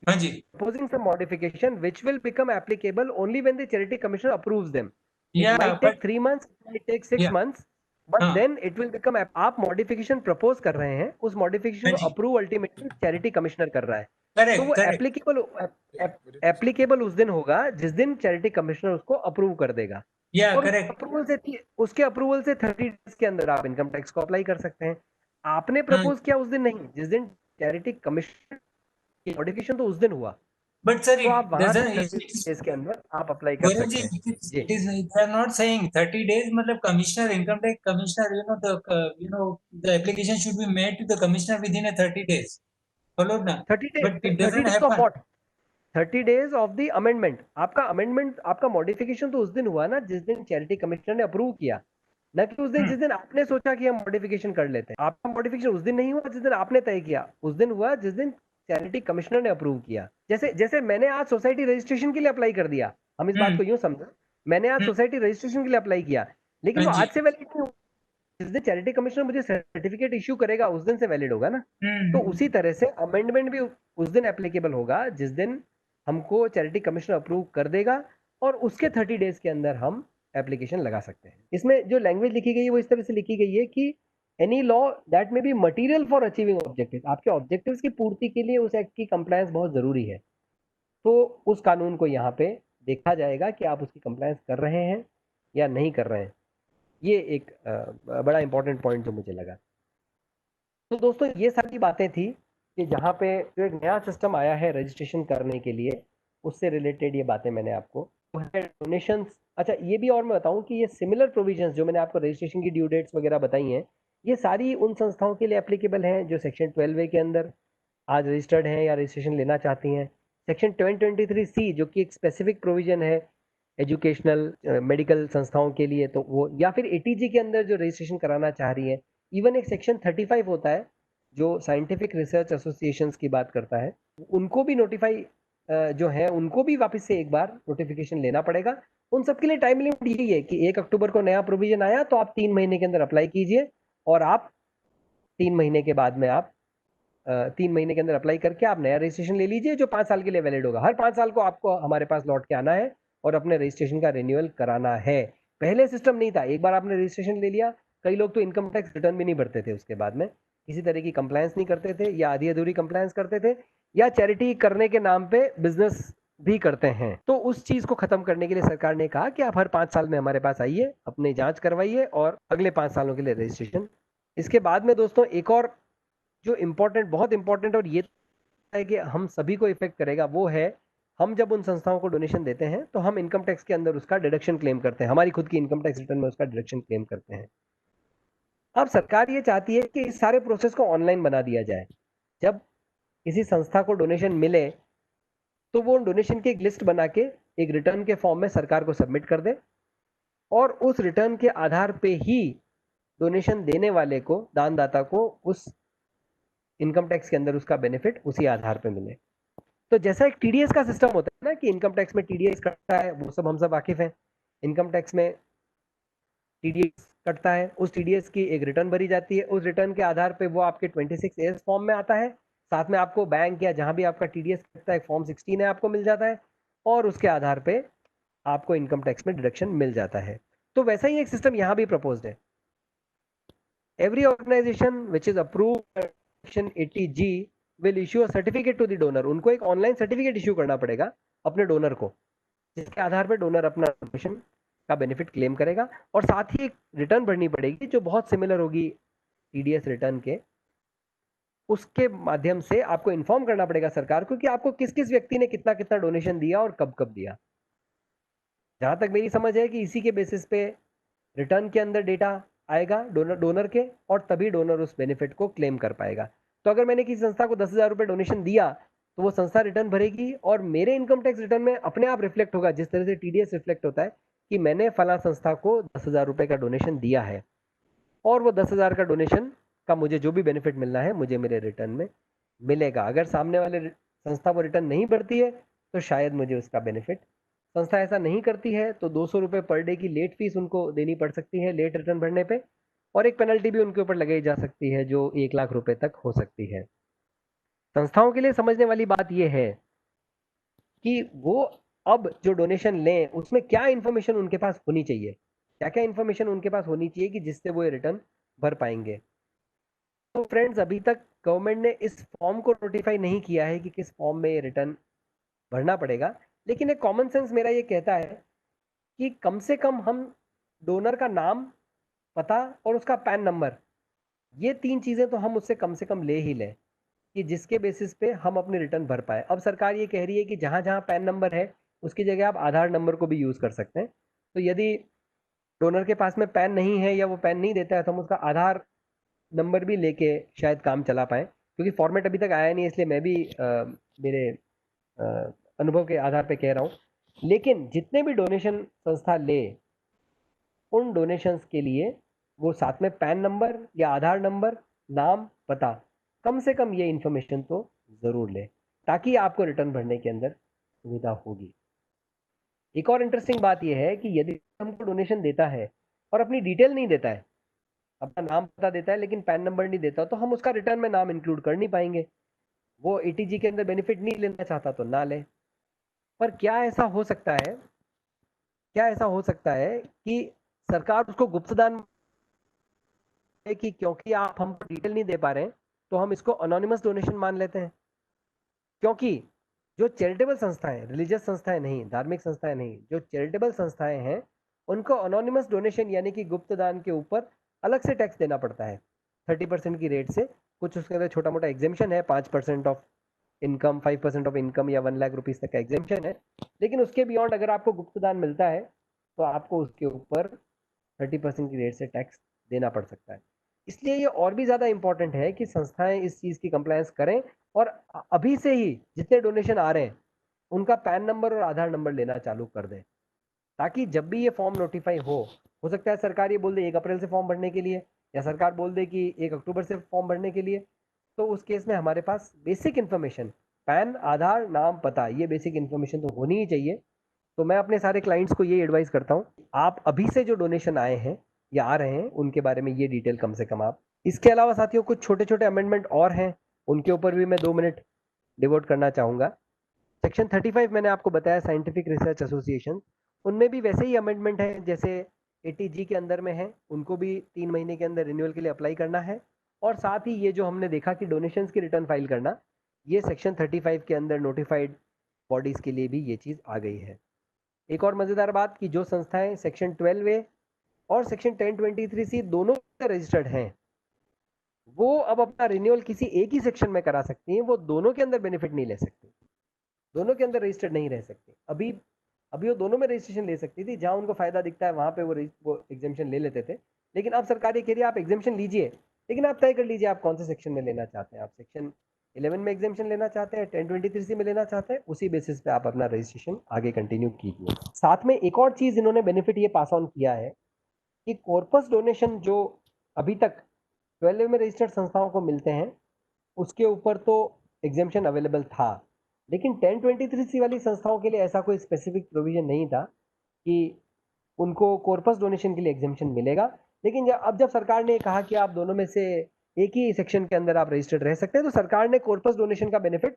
हाँ जी. proposing some modification which will become applicable only when the charity commissioner approves them. It Yeah, might but take 3 months, it might take 6 yeah. months, but हाँ, then it will become आप modification propose कर रहे हैं, उस modification हाँ को जी. Approve ultimately charity commissioner कर रहा है, तो Correct, वो correct. एप्लीकेबल उस दिन होगा जिस दिन चैरिटी कमिश्नर उसको अप्रूव कर देगा, Yeah, और correct. उसके अप्रूवल से 30 डेज के अंदर आप इनकम टैक्स को अप्लाई कर सकते हैं। आपने हाँ. प्रपोज किया उस दिन नहीं, जिस दिन चैरिटी कमिश्नर की मॉडिफिकेशन तो उस दिन हुआ, But sir, तो आप it वहां से doesn't. 30 डेज के अंदर आप अप्लाई कर Gaurav ji, सकते हैं। जी they are not saying 30 days. मतलब commissioner, income tax commissioner, the application should be made to the commissioner within a 30 days. Followed ना. 30 But it days doesn't 30 days of happen. What? 30 days of the amendment. आपका amendment, आपका modification तो उस दिन हुआ ना जिस दिन चैरिटी कमिश्नर ने अप्रूव किया, न कि उस दिन जिस दिन आपने सोचा कि हम मॉडिफिकेशन कर लेते हैं। आपका मॉडिफिकेशन उस दिन नहीं हुआ जिस दिन आपने तय किया, उस दिन हुआ जिस दिन चैरिटी कमिश्नर ने अप्रूव किया। जैसे जैसे मैंने आज सोसाइटी रजिस्ट्रेशन के लिए अप्लाई कर दिया, हम इस बात को यूं समझो, मैंने आज सोसाइटी रजिस्ट्रेशन के लिए अप्लाई किया, लेकिन वो हाँ आज जी. से वैलिड नहीं होगा। जिस दिन चैरिटी कमिश्नर मुझे सर्टिफिकेट इश्यू करेगा उस दिन से वैलिड होगा ना। तो उसी तरह से अमेंडमेंट भी उस दिन एप्लीकेबल होगा जिस दिन हमको चैरिटी कमिश्नर अप्रूव कर देगा, और उसके 30 डेज के अंदर हम एप्लीकेशन लगा सकते हैं। इसमें जो लैंग्वेज लिखी गई है वो इस तरह से लिखी गई है कि any law that may be material for achieving objective, आपके ऑब्जेक्टिव्स की पूर्ति के लिए उस एक्ट की कंप्लायंस बहुत जरूरी है। तो उस कानून को यहाँ पे देखा जाएगा कि आप उसकी कंप्लायंस कर रहे हैं या नहीं कर रहे हैं। ये एक बड़ा इंपॉर्टेंट पॉइंट जो मुझे लगा। तो दोस्तों ये सारी बातें थी कि जहाँ पे जो एक नया सिस्टम आया है रजिस्ट्रेशन करने के लिए, उससे रिलेटेड ये बातें मैंने आपको डोनेशंस। अच्छा ये भी और मैं बताऊं कि ये सिमिलर प्रोविजंस जो मैंने आपको रजिस्ट्रेशन की ड्यू डेट्स वगैरह बताई हैं, ये सारी उन संस्थाओं के लिए एप्लीकेबल हैं जो सेक्शन 12A के अंदर आज रजिस्टर्ड हैं या रजिस्ट्रेशन लेना चाहती हैं। सेक्शन 1023C जो कि एक स्पेसिफिक प्रोविजन है एजुकेशनल मेडिकल संस्थाओं के लिए, तो वो, या फिर ATG के अंदर जो रजिस्ट्रेशन कराना चाह रही है। इवन एक सेक्शन 35 होता है जो साइंटिफिक रिसर्च एसोसिएशंस की बात करता है, उनको भी नोटिफाई जो है उनको भी वापस से एक बार नोटिफिकेशन लेना पड़ेगा। उन सबके लिए टाइम लिमिट यही है कि 1 अक्टूबर को नया प्रोविजन आया तो आप 3 महीने के अंदर अप्लाई कीजिए, और आप 3 महीने के बाद में आप 3 महीने के अंदर अप्लाई करके आप नया रजिस्ट्रेशन ले लीजिए जो 5 साल के लिए वैलिड होगा। हर 5 साल को आपको हमारे पास लौट के आना है और अपने रजिस्ट्रेशन का रिन्यूअल कराना है। पहले सिस्टम नहीं था, एक बार आपने रजिस्ट्रेशन ले लिया, कई लोग तो इनकम टैक्स रिटर्न भी नहीं भरते थे, उसके बाद में किसी तरह की कंप्लायंस नहीं करते थे या आधी अधूरी कंप्लायंस करते थे, या चैरिटी करने के नाम पे बिजनेस भी करते हैं। तो उस चीज को खत्म करने के लिए सरकार ने कहा कि आप हर 5 साल में हमारे पास आइए, अपनी जांच करवाइए और अगले 5 सालों के लिए रजिस्ट्रेशन। इसके बाद में दोस्तों एक और जो इम्पोर्टेंट, बहुत इंपॉर्टेंट, और ये है कि हम सभी को इफेक्ट करेगा, वो है हम जब उन संस्थाओं को डोनेशन देते हैं तो हम इनकम टैक्स के अंदर उसका डिडक्शन क्लेम करते हैं, हमारी खुद की इनकम टैक्स रिटर्न में उसका डिडक्शन क्लेम करते हैं। अब सरकार ये चाहती है कि इस सारे प्रोसेस को ऑनलाइन बना दिया जाए। जब किसी संस्था को डोनेशन मिले तो वो डोनेशन की एक लिस्ट बना के एक रिटर्न के फॉर्म में सरकार को सबमिट कर दे, और उस रिटर्न के आधार पे ही डोनेशन देने वाले को, दानदाता को, उस इनकम टैक्स के अंदर उसका बेनिफिट उसी आधार पे मिले। तो जैसा एक TDS का सिस्टम होता है ना कि इनकम टैक्स में TDS कटता है, वो सब हम सब वाकिफ हैं। इनकम टैक्स में TDS कटता है, उस TDS की एक रिटर्न भरी जाती है, उस रिटर्न के आधार पे वो आपके 26A फॉर्म में आता है, साथ में आपको बैंक या जहां भी आपका TDS कटता है फॉर्म 16 है आपको मिल जाता है, और उसके आधार पे आपको इनकम टैक्स में डिडक्शन मिल जाता है। तो वैसा ही एक सिस्टम यहाँ भी प्रपोज्ड है। Every organisation which is approved section 80G will issue a certificate to the donor. उनको एक ऑनलाइन सर्टिफिकेट इश्यू करना पड़ेगा अपने डोनर को, जिसके आधार पर डोनर अपना डोनेशन का बेनिफिट क्लेम करेगा, और साथ ही एक रिटर्न भरनी पड़ेगी जो बहुत सिमिलर होगी TDS रिटर्न के। उसके माध्यम से आपको इन्फॉर्म करना पड़ेगा सरकार को कि आपको किस किस व्यक्ति ने कितना कितना डोनेशन दिया और कब कब दिया। जहां तक मेरी समझ है कि इसी के बेसिस पे रिटर्न के अंदर डेटा आएगा डोनर के, और तभी डोनर उस बेनिफिट को क्लेम कर पाएगा। तो अगर मैंने किसी संस्था को 10,000 रुपये डोनेशन दिया तो वो संस्था रिटर्न भरेगी, और मेरे इनकम टैक्स रिटर्न में अपने आप रिफ्लेक्ट होगा, जिस तरह से TDS रिफ्लेक्ट होता है कि मैंने फला संस्था को 10,000 रुपये का डोनेशन दिया है, और वो 10,000 का डोनेशन का मुझे जो भी बेनिफिट मिलना है मुझे मेरे रिटर्न में मिलेगा। अगर सामने वाले संस्था वो रिटर्न नहीं भरती है तो शायद मुझे उसका बेनिफिट, संस्था ऐसा नहीं करती है तो 200 रुपये पर डे की लेट फीस उनको देनी पड़ सकती है लेट रिटर्न भरने पे, और एक पेनल्टी भी उनके ऊपर लगाई जा सकती है जो 1 लाख रुपए तक हो सकती है। संस्थाओं के लिए समझने वाली बात यह है कि वो अब जो डोनेशन लें उसमें क्या इंफॉर्मेशन उनके पास होनी चाहिए, क्या क्या इंफॉर्मेशन उनके पास होनी चाहिए कि जिससे वो ये रिटर्न भर पाएंगे। तो फ्रेंड्स अभी तक गवर्नमेंट ने इस फॉर्म को नोटिफाई नहीं किया है कि किस फॉर्म में ये रिटर्न भरना पड़ेगा, लेकिन एक कॉमन सेंस मेरा ये कहता है कि कम से कम हम डोनर का नाम, पता और उसका पैन नंबर, ये 3 चीज़ें तो हम उससे कम से कम ले ही लें कि जिसके बेसिस पे हम अपने रिटर्न भर पाए। अब सरकार ये कह रही है कि जहाँ जहाँ पैन नंबर है उसकी जगह आप आधार नंबर को भी यूज़ कर सकते हैं। तो यदि डोनर के पास में पैन नहीं है या वो पैन नहीं देता है तो हम उसका आधार नंबर भी लेके शायद काम चला पाए, क्योंकि फॉर्मेट अभी तक आया नहीं, इसलिए मैं भी मेरे अनुभव के आधार पे कह रहा हूँ। लेकिन जितने भी डोनेशन संस्था ले, उन डोनेशंस के लिए वो साथ में पैन नंबर या आधार नंबर, नाम, पता, कम से कम ये इन्फॉर्मेशन तो ज़रूर ले, ताकि आपको रिटर्न भरने के अंदर सुविधा होगी। एक और इंटरेस्टिंग बात यह है कि यदि हमको डोनेशन देता है और अपनी डिटेल नहीं देता है, अपना नाम पता देता है लेकिन पैन नंबर नहीं देता, तो हम उसका रिटर्न में नाम इंक्लूड कर नहीं पाएंगे। वो ATG के अंदर बेनिफिट नहीं लेना चाहता तो ना ले। पर क्या ऐसा हो सकता है, क्या ऐसा हो सकता है कि सरकार उसको गुप्तदान है कि क्योंकि आप हमको डिटेल नहीं दे पा रहे हैं तो हम इसको अनोनिमस डोनेशन मान लेते हैं, क्योंकि जो चैरिटेबल संस्थाएं, रिलीजियस संस्थाएं नहीं, धार्मिक संस्थाएं नहीं, जो चैरिटेबल संस्थाएं हैं उनको अनोनिमस डोनेशन यानी कि गुप्त दान के ऊपर अलग से टैक्स देना पड़ता है 30% की रेट से। कुछ उसके अंदर छोटा मोटा एग्जेम्पशन है, 5% ऑफ इनकम, 5% ऑफ इनकम या 1 लाख रुपीज तक का एग्जेम्पशन है। लेकिन उसके बियॉन्ड अगर आपको गुप्त दान मिलता है तो आपको उसके ऊपर 30% की रेट से टैक्स देना पड़ सकता है। इसलिए ये और भी ज़्यादा इंपॉर्टेंट है कि संस्थाएं इस चीज़ की कंप्लायंस करें और अभी से ही जितने डोनेशन आ रहे हैं उनका पैन नंबर और आधार नंबर लेना चालू कर दें, ताकि जब भी ये फॉर्म नोटिफाई हो सकता है सरकार ये बोल दे 1 अप्रैल से फॉर्म भरने के लिए, या सरकार बोल दे कि 1 अक्टूबर से फॉर्म भरने के लिए, तो उस केस में हमारे पास बेसिक इन्फॉर्मेशन, पैन, आधार, नाम, पता, ये बेसिक इन्फॉर्मेशन तो होनी ही चाहिए। तो मैं अपने सारे क्लाइंट्स को ये एडवाइस करता हूँ, आप अभी से जो डोनेशन आए हैं या आ रहे हैं उनके बारे में ये डिटेल कम से कम आप। इसके अलावा साथियों कुछ छोटे छोटे अमेंडमेंट और हैं, उनके ऊपर भी मैं 2 मिनट डिवोट करना चाहूँगा। सेक्शन 35 मैंने आपको बताया, साइंटिफिक रिसर्च एसोसिएशन, उनमें भी वैसे ही अमेंडमेंट है जैसे 80G के अंदर में है, उनको भी 3 महीने के अंदर रिन्यूअल के लिए अप्लाई करना है। और साथ ही ये जो हमने देखा कि डोनेशंस की रिटर्न फाइल करना, ये सेक्शन 35 के अंदर नोटिफाइड बॉडीज के लिए भी ये चीज़ आ गई है। एक और मज़ेदार बात कि जो संस्थाएं सेक्शन 12A और सेक्शन 1023C दोनों रजिस्टर्ड हैं, वो अब अपना रिन्यूअल किसी एक ही सेक्शन में करा सकती हैं, वो दोनों के अंदर बेनिफिट नहीं ले सकती, दोनों के अंदर रजिस्टर्ड नहीं रह सकते। अभी वो दोनों में रजिस्ट्रेशन ले सकती थी, जहां उनको फायदा दिखता है वहां पे वो एग्जामेशन ले लेते थे। लेकिन अब सरकार ये कह रही है आप एग्जामेशन लीजिए, लेकिन आप तय कर लीजिए आप कौन से सेक्शन में लेना चाहते हैं। आप सेक्शन 11 में एग्जामेशन लेना चाहते हैं, 1023C में लेना चाहते हैं, उसी बेसिस पे आप अपना रजिस्ट्रेशन आगे कंटिन्यू कीजिए। साथ में एक और चीज इन्होंने बेनिफिट ये पास ऑन किया है कि कॉर्पस डोनेशन जो अभी तक 12 में रजिस्टर्ड संस्थाओं को मिलते हैं उसके ऊपर तो एग्जामेशन अवेलेबल था, लेकिन 1023C वाली संस्थाओं के लिए ऐसा कोई स्पेसिफिक प्रोविजन नहीं था कि उनको कॉर्पस डोनेशन के लिए एग्जामेशन मिलेगा। लेकिन जब सरकार ने कहा कि आप दोनों में से एक ही सेक्शन के अंदर आप रजिस्टर्ड रह सकते हैं, तो सरकार ने कॉर्पस डोनेशन का बेनिफिट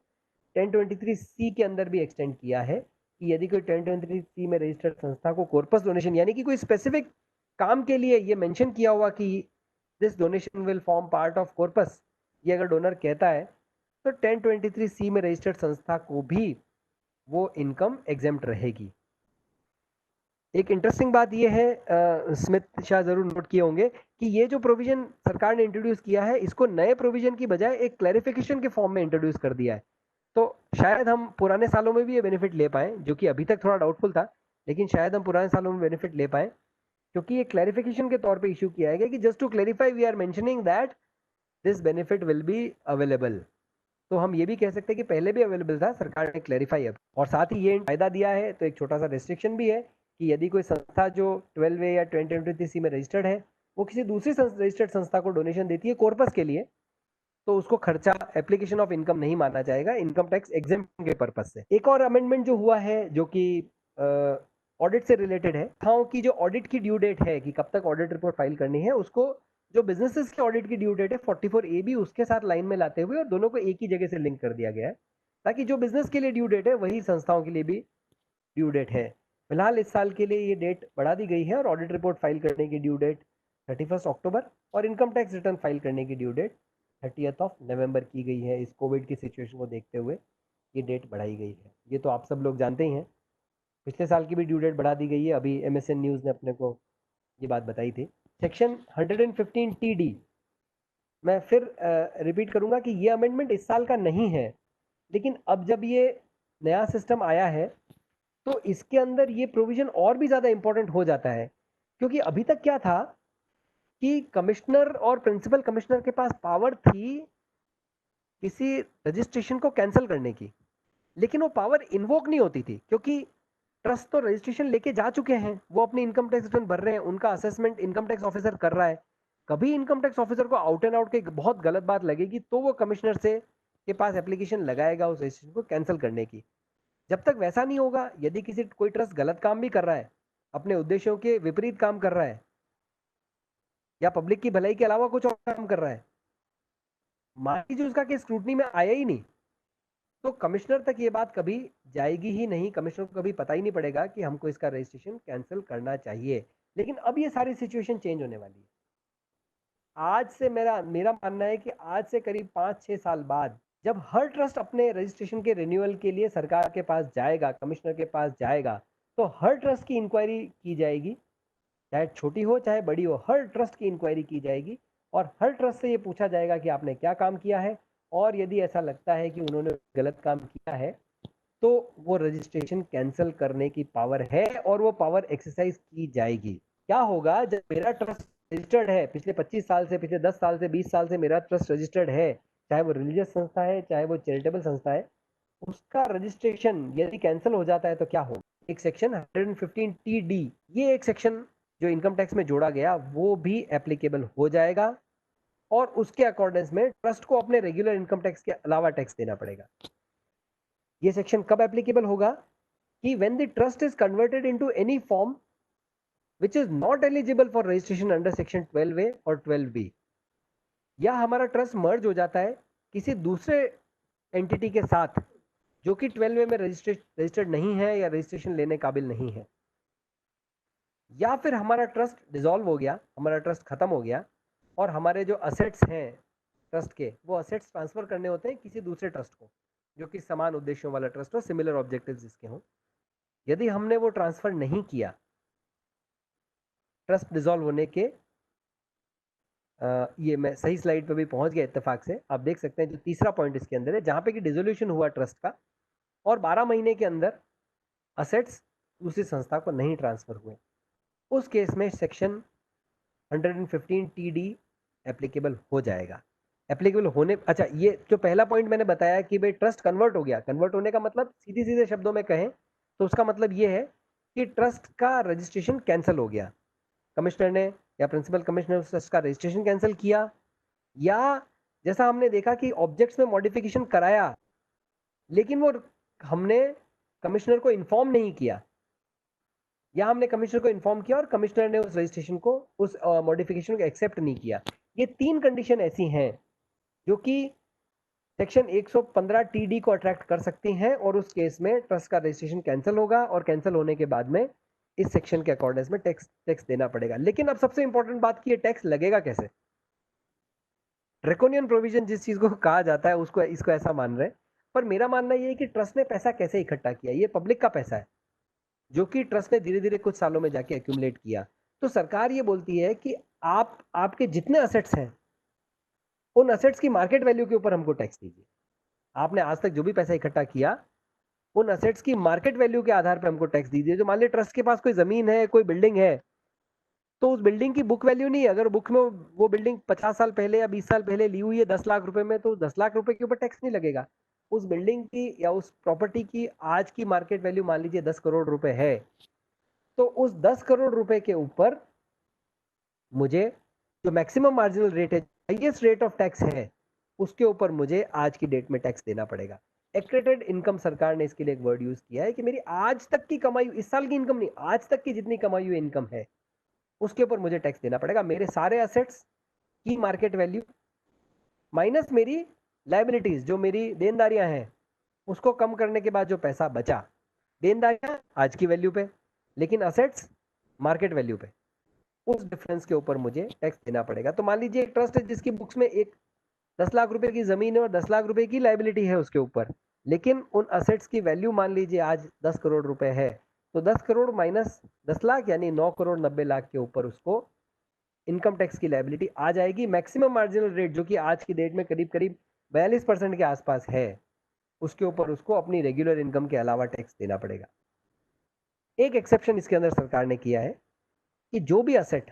1023C के अंदर भी एक्सटेंड किया है कि यदि कोई 1023C में रजिस्टर्ड संस्था को कॉर्पस डोनेशन यानी कि कोई स्पेसिफिक काम के लिए ये मेंशन किया हुआ कि this donation will form part of corpus, ये अगर डोनर कहता है तो 1023C में रजिस्टर्ड संस्था को भी वो इनकम एग्जेम्प्ट रहेगी। एक इंटरेस्टिंग बात ये है, स्मिथ शाह जरूर नोट किए होंगे कि ये जो प्रोविजन सरकार ने इंट्रोड्यूस किया है, इसको नए प्रोविजन की बजाय एक क्लैरिफिकेशन के फॉर्म में इंट्रोड्यूस कर दिया है। तो शायद हम पुराने सालों में भी ये बेनिफिट ले पाए, जो कि अभी तक थोड़ा डाउटफुल था, लेकिन शायद हम पुराने सालों में बेनिफिट ले पाए, क्योंकि ये क्लैरिफिकेशन के तौर पे इशू किया गया कि just to clarify we are mentioning that this benefit will be available. तो हम ये भी कह सकते हैं कि पहले भी अवेलेबल था, सरकार ने क्लैरिफाई अब। और साथ ही ये फायदा दिया है तो एक छोटा सा रेस्ट्रिक्शन भी है कि यदि कोई संस्था जो 12A या 1023C में रजिस्टर्ड है वो किसी दूसरी रजिस्टर्ड संस्था को डोनेशन देती है कॉर्पस के लिए, तो उसको खर्चा एप्लीकेशन ऑफ इनकम नहीं माना जाएगा, इनकम टैक्स एग्जेम्पशन के पर्पज से। एक और अमेंडमेंट जो हुआ है जो कि ऑडिट से रिलेटेड है, संस्थाओं की जो ऑडिट की ड्यू डेट है कि कब तक ऑडिट रिपोर्ट फाइल करनी है, उसको जो बिजनेसेस के ऑडिट की ड्यू डेट है 44A भी उसके साथ लाइन में लाते हुए और दोनों को एक ही जगह से लिंक कर दिया गया है, ताकि जो बिजनेस के लिए ड्यू डेट है वही संस्थाओं के लिए भी ड्यू डेट है। फिलहाल इस साल के लिए ये डेट बढ़ा दी गई है और ऑडिट रिपोर्ट फाइल करने की ड्यू डेट 31 अक्टूबर और इनकम टैक्स रिटर्न फाइल करने की ड्यू डेट 30 नवंबर की गई है। इस कोविड की सिचुएशन को देखते हुए ये डेट बढ़ाई गई है, ये तो आप सब लोग जानते ही हैं। पिछले साल की भी ड्यू डेट बढ़ा दी गई है, अभी MSN न्यूज़ ने अपने को ये बात बताई थी। सेक्शन 115TD मैं फिर रिपीट करूंगा कि ये अमेंडमेंट इस साल का नहीं है, लेकिन अब जब ये नया सिस्टम आया है तो इसके अंदर ये प्रोविजन और भी ज़्यादा इंपॉर्टेंट हो जाता है, क्योंकि अभी तक क्या था कि कमिश्नर और प्रिंसिपल कमिश्नर के पास पावर थी किसी रजिस्ट्रेशन को कैंसिल करने की, लेकिन वो पावर इन्वोक नहीं होती थी, क्योंकि ट्रस्ट तो रजिस्ट्रेशन लेके जा चुके हैं, वो अपनी इनकम टैक्स रिटर्न भर रहे हैं, उनका असेसमेंट इनकम टैक्स ऑफिसर कर रहा है। कभी इनकम टैक्स ऑफिसर को आउट एंड आउट की बहुत गलत बात लगेगी तो वो कमिश्नर से के पास एप्लीकेशन लगाएगा उस रजिस्ट्रेशन को कैंसिल करने की। जब तक वैसा नहीं होगा, यदि कोई ट्रस्ट गलत काम भी कर रहा है, अपने उद्देश्यों के विपरीत काम कर रहा है या पब्लिक की भलाई के अलावा कुछ और काम कर रहा है, मान लीजिए उसका केस स्क्रूटनी में आया ही नहीं, तो कमिश्नर तक ये बात कभी जाएगी ही नहीं, कमिश्नर को कभी पता ही नहीं पड़ेगा कि हमको इसका रजिस्ट्रेशन कैंसिल करना चाहिए। लेकिन अब ये सारी सिचुएशन चेंज होने वाली है। आज से मेरा मानना है कि आज से करीब 5-6 साल बाद जब हर ट्रस्ट अपने रजिस्ट्रेशन के रिन्यूअल के लिए सरकार के पास जाएगा, कमिश्नर के पास जाएगा, तो हर ट्रस्ट की इंक्वायरी की जाएगी चाहे छोटी हो चाहे बड़ी हो, हर ट्रस्ट की इंक्वायरी की जाएगी और हर ट्रस्ट से ये पूछा जाएगा कि आपने क्या काम किया है, और यदि ऐसा लगता है कि उन्होंने गलत काम किया है तो वो रजिस्ट्रेशन कैंसिल करने की पावर है और वो पावर एक्सरसाइज की जाएगी। क्या होगा जब मेरा ट्रस्ट रजिस्टर्ड है, पिछले 25 साल से, पिछले 10 साल से, 20 साल से मेरा ट्रस्ट रजिस्टर्ड है, चाहे वो रिलीजियस संस्था है चाहे वो चैरिटेबल संस्था है, उसका रजिस्ट्रेशन यदि कैंसिल हो जाता है तो क्या होगा? एक सेक्शन 115 TD, ये एक सेक्शन जो इनकम टैक्स में जोड़ा गया वो भी एप्लीकेबल हो जाएगा और उसके अकॉर्डेंस में ट्रस्ट को अपने रेगुलर इनकम टैक्स के अलावा टैक्स देना पड़ेगा। ये सेक्शन कब एप्लीकेबल होगा? कि when the trust is converted into any form which is not eligible for registration under section 12A or 12B, या हमारा ट्रस्ट मर्ज हो जाता है किसी दूसरे एंटिटी के साथ जो कि 12A में रजिस्टर्ड नहीं है या रजिस्ट्रेशन लेने काबिल नहीं है, या फिर हमारा ट्रस्ट डिसॉल्व हो गया, हमारा ट्रस्ट खत्म हो गया और हमारे जो असेट्स हैं ट्रस्ट के, वो असेट्स ट्रांसफर करने होते हैं किसी दूसरे ट्रस्ट को जो कि समान उद्देश्यों वाला ट्रस्ट हो, सिमिलर ऑब्जेक्टिव्स जिसके हों। यदि हमने वो ट्रांसफर नहीं किया, ट्रस्ट डिसॉल्व होने के ये मैं सही स्लाइड पे भी पहुंच गया इत्तेफाक से, आप देख सकते हैं जो तीसरा पॉइंट इसके अंदर है, जहां पे कि डिसोल्यूशन हुआ ट्रस्ट का और 12 महीने के अंदर असेट्स दूसरी संस्था को नहीं ट्रांसफर हुए, उस केस में सेक्शन 115 TD एप्लीकेबल हो जाएगा। एप्लीकेबल होने, अच्छा ये जो पहला पॉइंट मैंने बताया कि भाई ट्रस्ट कन्वर्ट हो गया, कन्वर्ट होने का मतलब सीधे सीधे शब्दों में कहें तो उसका मतलब ये है कि ट्रस्ट का रजिस्ट्रेशन कैंसिल हो गया, कमिश्नर ने या प्रिंसिपल कमिश्नर उस ट्रस्ट का रजिस्ट्रेशन कैंसिल किया, या जैसा हमने देखा कि ऑब्जेक्ट्स में मॉडिफिकेशन कराया लेकिन वो हमने कमिश्नर को इन्फॉर्म नहीं किया, या हमने कमिश्नर को इन्फॉर्म किया और कमिश्नर ने उस रजिस्ट्रेशन को, उस मॉडिफिकेशन को एक्सेप्ट नहीं किया। ये 3 कंडीशन ऐसी हैं जो कि सेक्शन 115 TD को अट्रैक्ट कर सकती हैं और उस केस में ट्रस्ट का रजिस्ट्रेशन कैंसिल होगा और कैंसिल होने के बाद में इस सेक्शन के अकॉर्डेंस में टैक्स देना पड़ेगा। लेकिन अब सबसे इंपॉर्टेंट बात की, ये टैक्स लगेगा कैसे? ड्रैकोनियन प्रोविजन जिस चीज को कहा जाता है उसको, इसको ऐसा मान रहे हैं, पर मेरा मानना ये है कि ट्रस्ट ने पैसा कैसे इकट्ठा किया, ये पब्लिक का पैसा है जो कि ट्रस्ट ने धीरे धीरे कुछ सालों में जाके एक्यूमुलेट किया। तो सरकार ये बोलती है कि आपके जितने असेट्स हैं उन असेट्स की मार्केट वैल्यू के ऊपर हमको टैक्स दीजिए। आपने आज तक जो भी पैसा इकट्ठा किया उन असेट्स की मार्केट वैल्यू के आधार पर हमको टैक्स दीजिए। जो मान लीजिए ट्रस्ट के पास कोई जमीन है, कोई बिल्डिंग है, तो उस बिल्डिंग की बुक वैल्यू नहीं है, अगर बुक में वो बिल्डिंग 50 साल पहले या 20 साल पहले ली हुई है 10 लाख रुपए में, तो 10 लाख रुपए के ऊपर टैक्स नहीं लगेगा। उस बिल्डिंग की या उस प्रॉपर्टी की आज की मार्केट वैल्यू मान लीजिए 10 करोड़ रुपए है, तो उस 10 करोड़ रुपए के ऊपर मुझे जो मैक्सिमम मार्जिनल रेट है, हाईएस्ट रेट ऑफ टैक्स है, उसके ऊपर मुझे आज की डेट में टैक्स देना पड़ेगा। एक्रेटेड इनकम, सरकार ने इसके लिए एक वर्ड यूज किया है कि मेरी आज तक की कमाई, इस साल की इनकम नहीं, आज तक की जितनी कमाई हुई इनकम है उसके ऊपर मुझे टैक्स देना पड़ेगा। मेरे सारे असेट्स की मार्केट वैल्यू माइनस मेरी लायबिलिटीज, जो मेरी देनदारियां हैं, उसको कम करने के बाद जो पैसा बचा, देनदारियां आज की वैल्यू पे लेकिन असेट्स मार्केट वैल्यू पे, उस डिफरेंस के ऊपर मुझे टैक्स देना पड़ेगा। तो मान लीजिए एक ट्रस्ट है जिसकी बुक्स में एक 10 लाख रुपए की जमीन है और 10 लाख रुपए की लायबिलिटी है उसके ऊपर, लेकिन उन असेट्स की वैल्यू मान लीजिए आज 10 करोड़ रुपए है, तो 10 करोड़ माइनस 10 लाख यानी 9 करोड़ 90 लाख के ऊपर उसको इनकम टैक्स की लायबिलिटी आ जाएगी। मैक्सिमम मार्जिनल रेट जो कि आज की डेट में करीब करीब 42% के आसपास है, उसके ऊपर उसको अपनी रेगुलर इनकम के अलावा टैक्स देना पड़ेगा। एक एक्सेप्शन इसके अंदर सरकार ने किया है कि जो भी असेट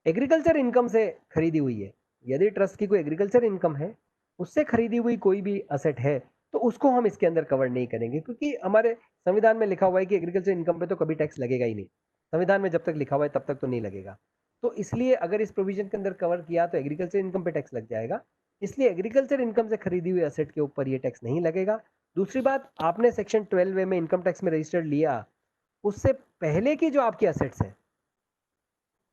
एग्रीकल्चर इनकम से खरीदी हुई है, यदि ट्रस्ट की कोई एग्रीकल्चर इनकम है, उससे खरीदी हुई कोई भी असेट है, तो उसको हम इसके अंदर कवर नहीं करेंगे, क्योंकि हमारे संविधान में लिखा हुआ है कि एग्रीकल्चर इनकम पे तो कभी टैक्स लगेगा ही नहीं। संविधान में जब तक लिखा हुआ है तब तक तो नहीं लगेगा। तो इसलिए अगर इस प्रोविजन के अंदर कवर किया तो एग्रीकल्चर इनकम पे टैक्स लग जाएगा, इसलिए एग्रीकल्चर इनकम से खरीदी हुई असेट के ऊपर ये टैक्स नहीं लगेगा। दूसरी बात, आपने सेक्शन 12A में इनकम टैक्स में रजिस्टर्ड लिया, उससे पहले की जो आपकी असेट्स हैं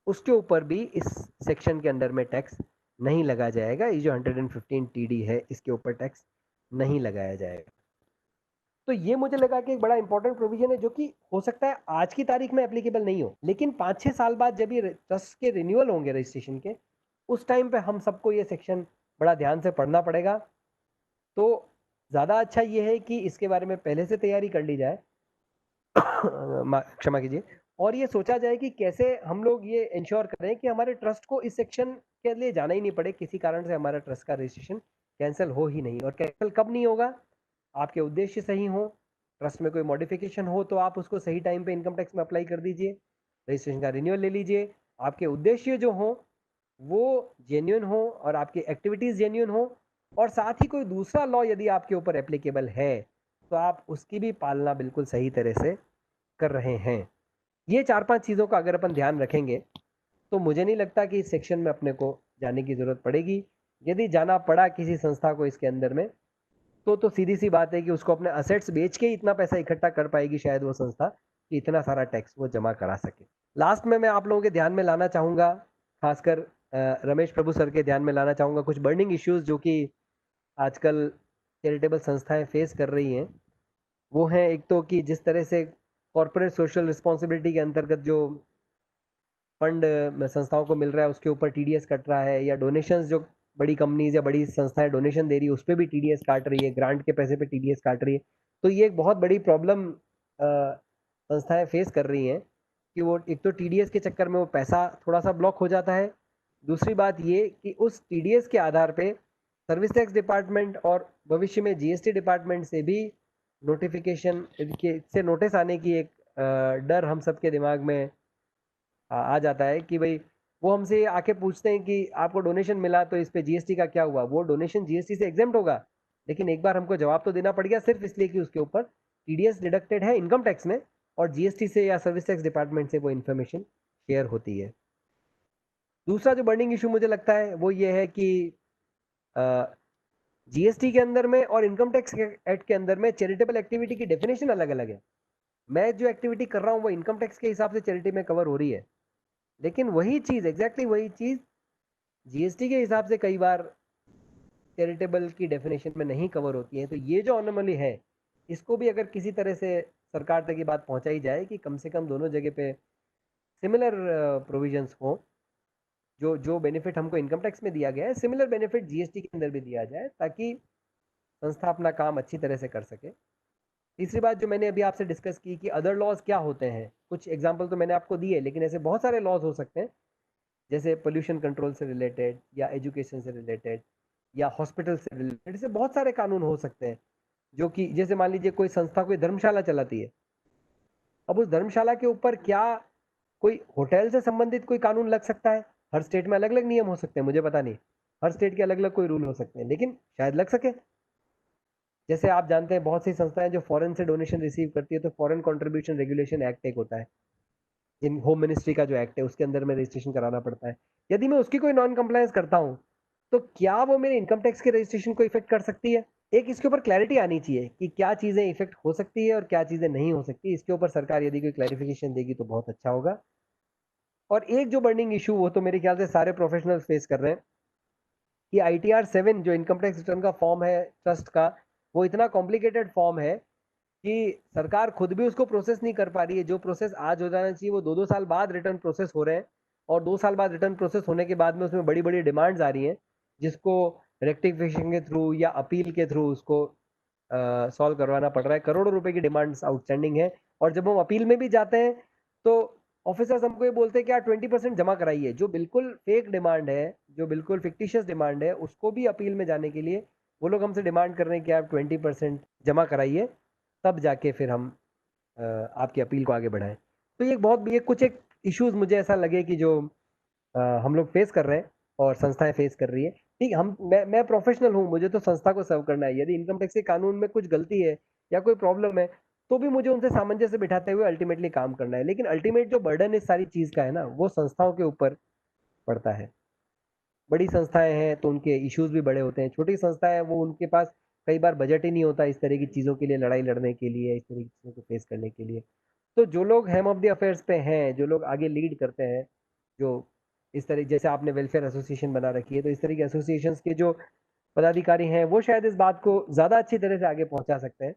उसके ऊपर भी इस सेक्शन के अंदर में टैक्स नहीं लगाया जाएगा। ये जो 115 TD है इसके ऊपर टैक्स नहीं लगाया जाएगा। तो ये मुझे लगा कि एक बड़ा इंपॉर्टेंट प्रोविजन है जो कि हो सकता है आज की तारीख में एप्लीकेबल नहीं हो, लेकिन 5-6 साल बाद जब ये ट्रस्ट के रिन्यूअल होंगे रजिस्ट्रेशन के, उस टाइम पे हम सबको ये सेक्शन बड़ा ध्यान से पढ़ना पड़ेगा। तो ज़्यादा अच्छा ये है कि इसके बारे में पहले से तैयारी कर ली जाए क्षमा कीजिए, और ये सोचा जाए कि कैसे हम लोग ये इंश्योर करें कि हमारे ट्रस्ट को इस सेक्शन के लिए जाना ही नहीं पड़े, किसी कारण से हमारा ट्रस्ट का रजिस्ट्रेशन कैंसिल हो ही नहीं। और कैंसिल कब नहीं होगा? आपके उद्देश्य सही हो, ट्रस्ट में कोई मॉडिफिकेशन हो तो आप उसको सही टाइम पे इनकम टैक्स में अप्लाई कर दीजिए, रजिस्ट्रेशन का रिन्यूअल ले लीजिए। आपके उद्देश्य जो हो वो जेन्युइन हो और आपकी एक्टिविटीज़ जेन्युइन हो, और साथ ही कोई दूसरा लॉ यदि आपके ऊपर एप्लीकेबल है तो आप उसकी भी पालना बिल्कुल सही तरह से कर रहे हैं। ये 4-5 चीज़ों का अगर अपन ध्यान रखेंगे तो मुझे नहीं लगता कि इस सेक्शन में अपने को जाने की ज़रूरत पड़ेगी। यदि जाना पड़ा किसी संस्था को इसके अंदर में तो सीधी सी बात है कि उसको अपने असेट्स बेच के इतना पैसा इकट्ठा कर पाएगी शायद वो संस्था कि इतना सारा टैक्स वो जमा करा सके। लास्ट में मैं आप लोगों के ध्यान में लाना चाहूँगा, खासकर रमेश प्रभु सर के ध्यान में लाना चाहूँगा कुछ बर्निंग इश्यूज जो कि आजकल चैरिटेबल संस्थाएं फेस कर रही हैं। वो हैं एक तो कि जिस तरह से कॉर्पोरेट सोशल रिस्पॉन्सिबिलिटी के अंतर्गत जो फंड संस्थाओं को मिल रहा है उसके ऊपर टीडीएस कट रहा है, या डोनेशंस जो बड़ी कंपनीज या बड़ी संस्थाएं डोनेशन दे रही है उस पर भी टीडीएस काट रही है, ग्रांट के पैसे पे टीडीएस काट रही है। तो ये एक बहुत बड़ी प्रॉब्लम संस्थाएं फेस कर रही हैं कि वो एक तो टीडीएस के चक्कर में वो पैसा थोड़ा सा ब्लॉक हो जाता है। दूसरी बात ये कि उस टीडीएस के आधार पे सर्विस टैक्स डिपार्टमेंट और भविष्य में जीएसटी डिपार्टमेंट से भी नोटिफिकेशन से नोटिस आने की एक डर हम सबके दिमाग में आ जाता है कि भाई वो हमसे आके पूछते हैं कि आपको डोनेशन मिला तो इस पे जीएसटी का क्या हुआ। वो डोनेशन जीएसटी से एग्जेम्प्ट होगा, लेकिन एक बार हमको जवाब तो देना पड़ गया सिर्फ इसलिए कि उसके ऊपर टीडीएस डिडक्टेड है इनकम टैक्स में, और जीएसटी से या सर्विस टैक्स डिपार्टमेंट से वो इन्फॉर्मेशन शेयर होती है। दूसरा जो बर्निंग इशू मुझे लगता है वो ये है कि जीएसटी के अंदर में और इनकम टैक्स एक्ट के अंदर में चैरिटेबल एक्टिविटी की डेफिनेशन अलग अलग है। मैं जो एक्टिविटी कर रहा हूँ वो इनकम टैक्स के हिसाब से चैरिटी में कवर हो रही है, लेकिन वही चीज़ एग्जैक्टली वही चीज़ जीएसटी के हिसाब से कई बार चैरिटेबल की डेफिनेशन में नहीं कवर होती है। तो ये जो अनोमली है इसको भी अगर किसी तरह से सरकार तक ये बात पहुंचाई जाए कि कम से कम दोनों जगह पे सिमिलर प्रोविजंस हो, जो जो बेनिफिट हमको इनकम टैक्स में दिया गया है सिमिलर बेनिफिट जीएसटी के अंदर भी दिया जाए ताकि संस्था अपना काम अच्छी तरह से कर सके। तीसरी बात जो मैंने अभी आपसे डिस्कस की कि अदर लॉज क्या होते हैं, कुछ एग्जांपल तो मैंने आपको दिए, लेकिन ऐसे बहुत सारे लॉज हो सकते हैं जैसे पोल्यूशन कंट्रोल से रिलेटेड या एजुकेशन से रिलेटेड या हॉस्पिटल से रिलेटेड। ऐसे बहुत सारे कानून हो सकते हैं जो कि जैसे मान लीजिए कोई संस्था कोई धर्मशाला चलाती है, अब उस धर्मशाला के ऊपर क्या कोई होटल से संबंधित कोई कानून लग सकता है? हर स्टेट में अलग अलग नियम हो सकते हैं, मुझे पता नहीं, हर स्टेट के अलग अलग कोई रूल हो सकते हैं, लेकिन शायद लग सके। जैसे आप जानते हैं बहुत सी संस्थाएं जो फॉरेन से डोनेशन रिसीव करती है तो फॉरेन कंट्रीब्यूशन रेगुलेशन एक्ट एक होता है, इन होम मिनिस्ट्री का जो एक्ट है उसके अंदर में रजिस्ट्रेशन कराना पड़ता है। यदि मैं उसकी कोई नॉन कंप्लायंस करता हूँ तो क्या वो मेरे इनकम टैक्स के रजिस्ट्रेशन को इफेक्ट कर सकती है? एक इसके ऊपर क्लैरिटी आनी चाहिए कि क्या चीजें इफेक्ट हो सकती है और क्या चीजें नहीं हो सकती। इसके ऊपर सरकार यदि कोई क्लैरिफिकेशन देगी तो बहुत अच्छा होगा। और एक जो बर्निंग इशू वो तो मेरे ख्याल से सारे प्रोफेशनल्स फेस कर रहे हैं कि ITR 7 जो इनकम टैक्स रिटर्न का फॉर्म है ट्रस्ट का, वो इतना कॉम्प्लिकेटेड फॉर्म है कि सरकार खुद भी उसको प्रोसेस नहीं कर पा रही है। जो प्रोसेस आज हो जाना चाहिए वो 2-2 साल बाद रिटर्न प्रोसेस हो रहे हैं, और 2 साल बाद रिटर्न प्रोसेस होने के बाद में उसमें बड़ी बड़ी डिमांड्स आ रही हैं जिसको रेक्टिफिकेशन के थ्रू या अपील के थ्रू उसको सॉल्व करवाना पड़ रहा है। करोड़ों रुपए की डिमांड्स आउटस्टैंडिंग है, और जब हम अपील में भी जाते हैं तो ऑफिसर्स हमको ये बोलते हैं कि आप 20% जमा कराइए। जो बिल्कुल फेक डिमांड है, जो बिल्कुल फिक्टिशियस डिमांड है, उसको भी अपील में जाने के लिए वो लोग हमसे डिमांड कर रहे हैं कि आप 20% जमा कराइए, तब जाके फिर हम आपकी अपील को आगे बढ़ाएं। तो ये कुछ एक इश्यूज मुझे ऐसा लगे कि जो हम लोग फेस कर रहे हैं और संस्थाएं फेस कर रही है। ठीक, मैं प्रोफेशनल हूँ, मुझे तो संस्था को सर्व करना है। यदि इनकम टैक्स के कानून में कुछ गलती है या कोई प्रॉब्लम है तो भी मुझे उनसे सामंजस्य बिठाते हुए अल्टीमेटली काम करना है, लेकिन अल्टीमेट जो बर्डन इस सारी चीज का है ना वो संस्थाओं के ऊपर पड़ता है। बड़ी संस्थाएं हैं तो उनके इश्यूज भी बड़े होते हैं, छोटी संस्थाएं वो उनके पास कई बार बजट ही नहीं होता इस तरह की चीज़ों के लिए, लड़ाई लड़ने के लिए, इस तरह की चीज़ों को फेस करने के लिए। तो जो लोग हेम ऑफ द अफेयर्स पे हैं, जो लोग आगे लीड करते हैं, जो इस तरह जैसे आपने वेलफेयर एसोसिएशन बना रखी है तो इस तरह की एसोसिएशंस के जो पदाधिकारी हैं वो शायद इस बात को ज़्यादा अच्छी तरह से आगे पहुंचा सकते हैं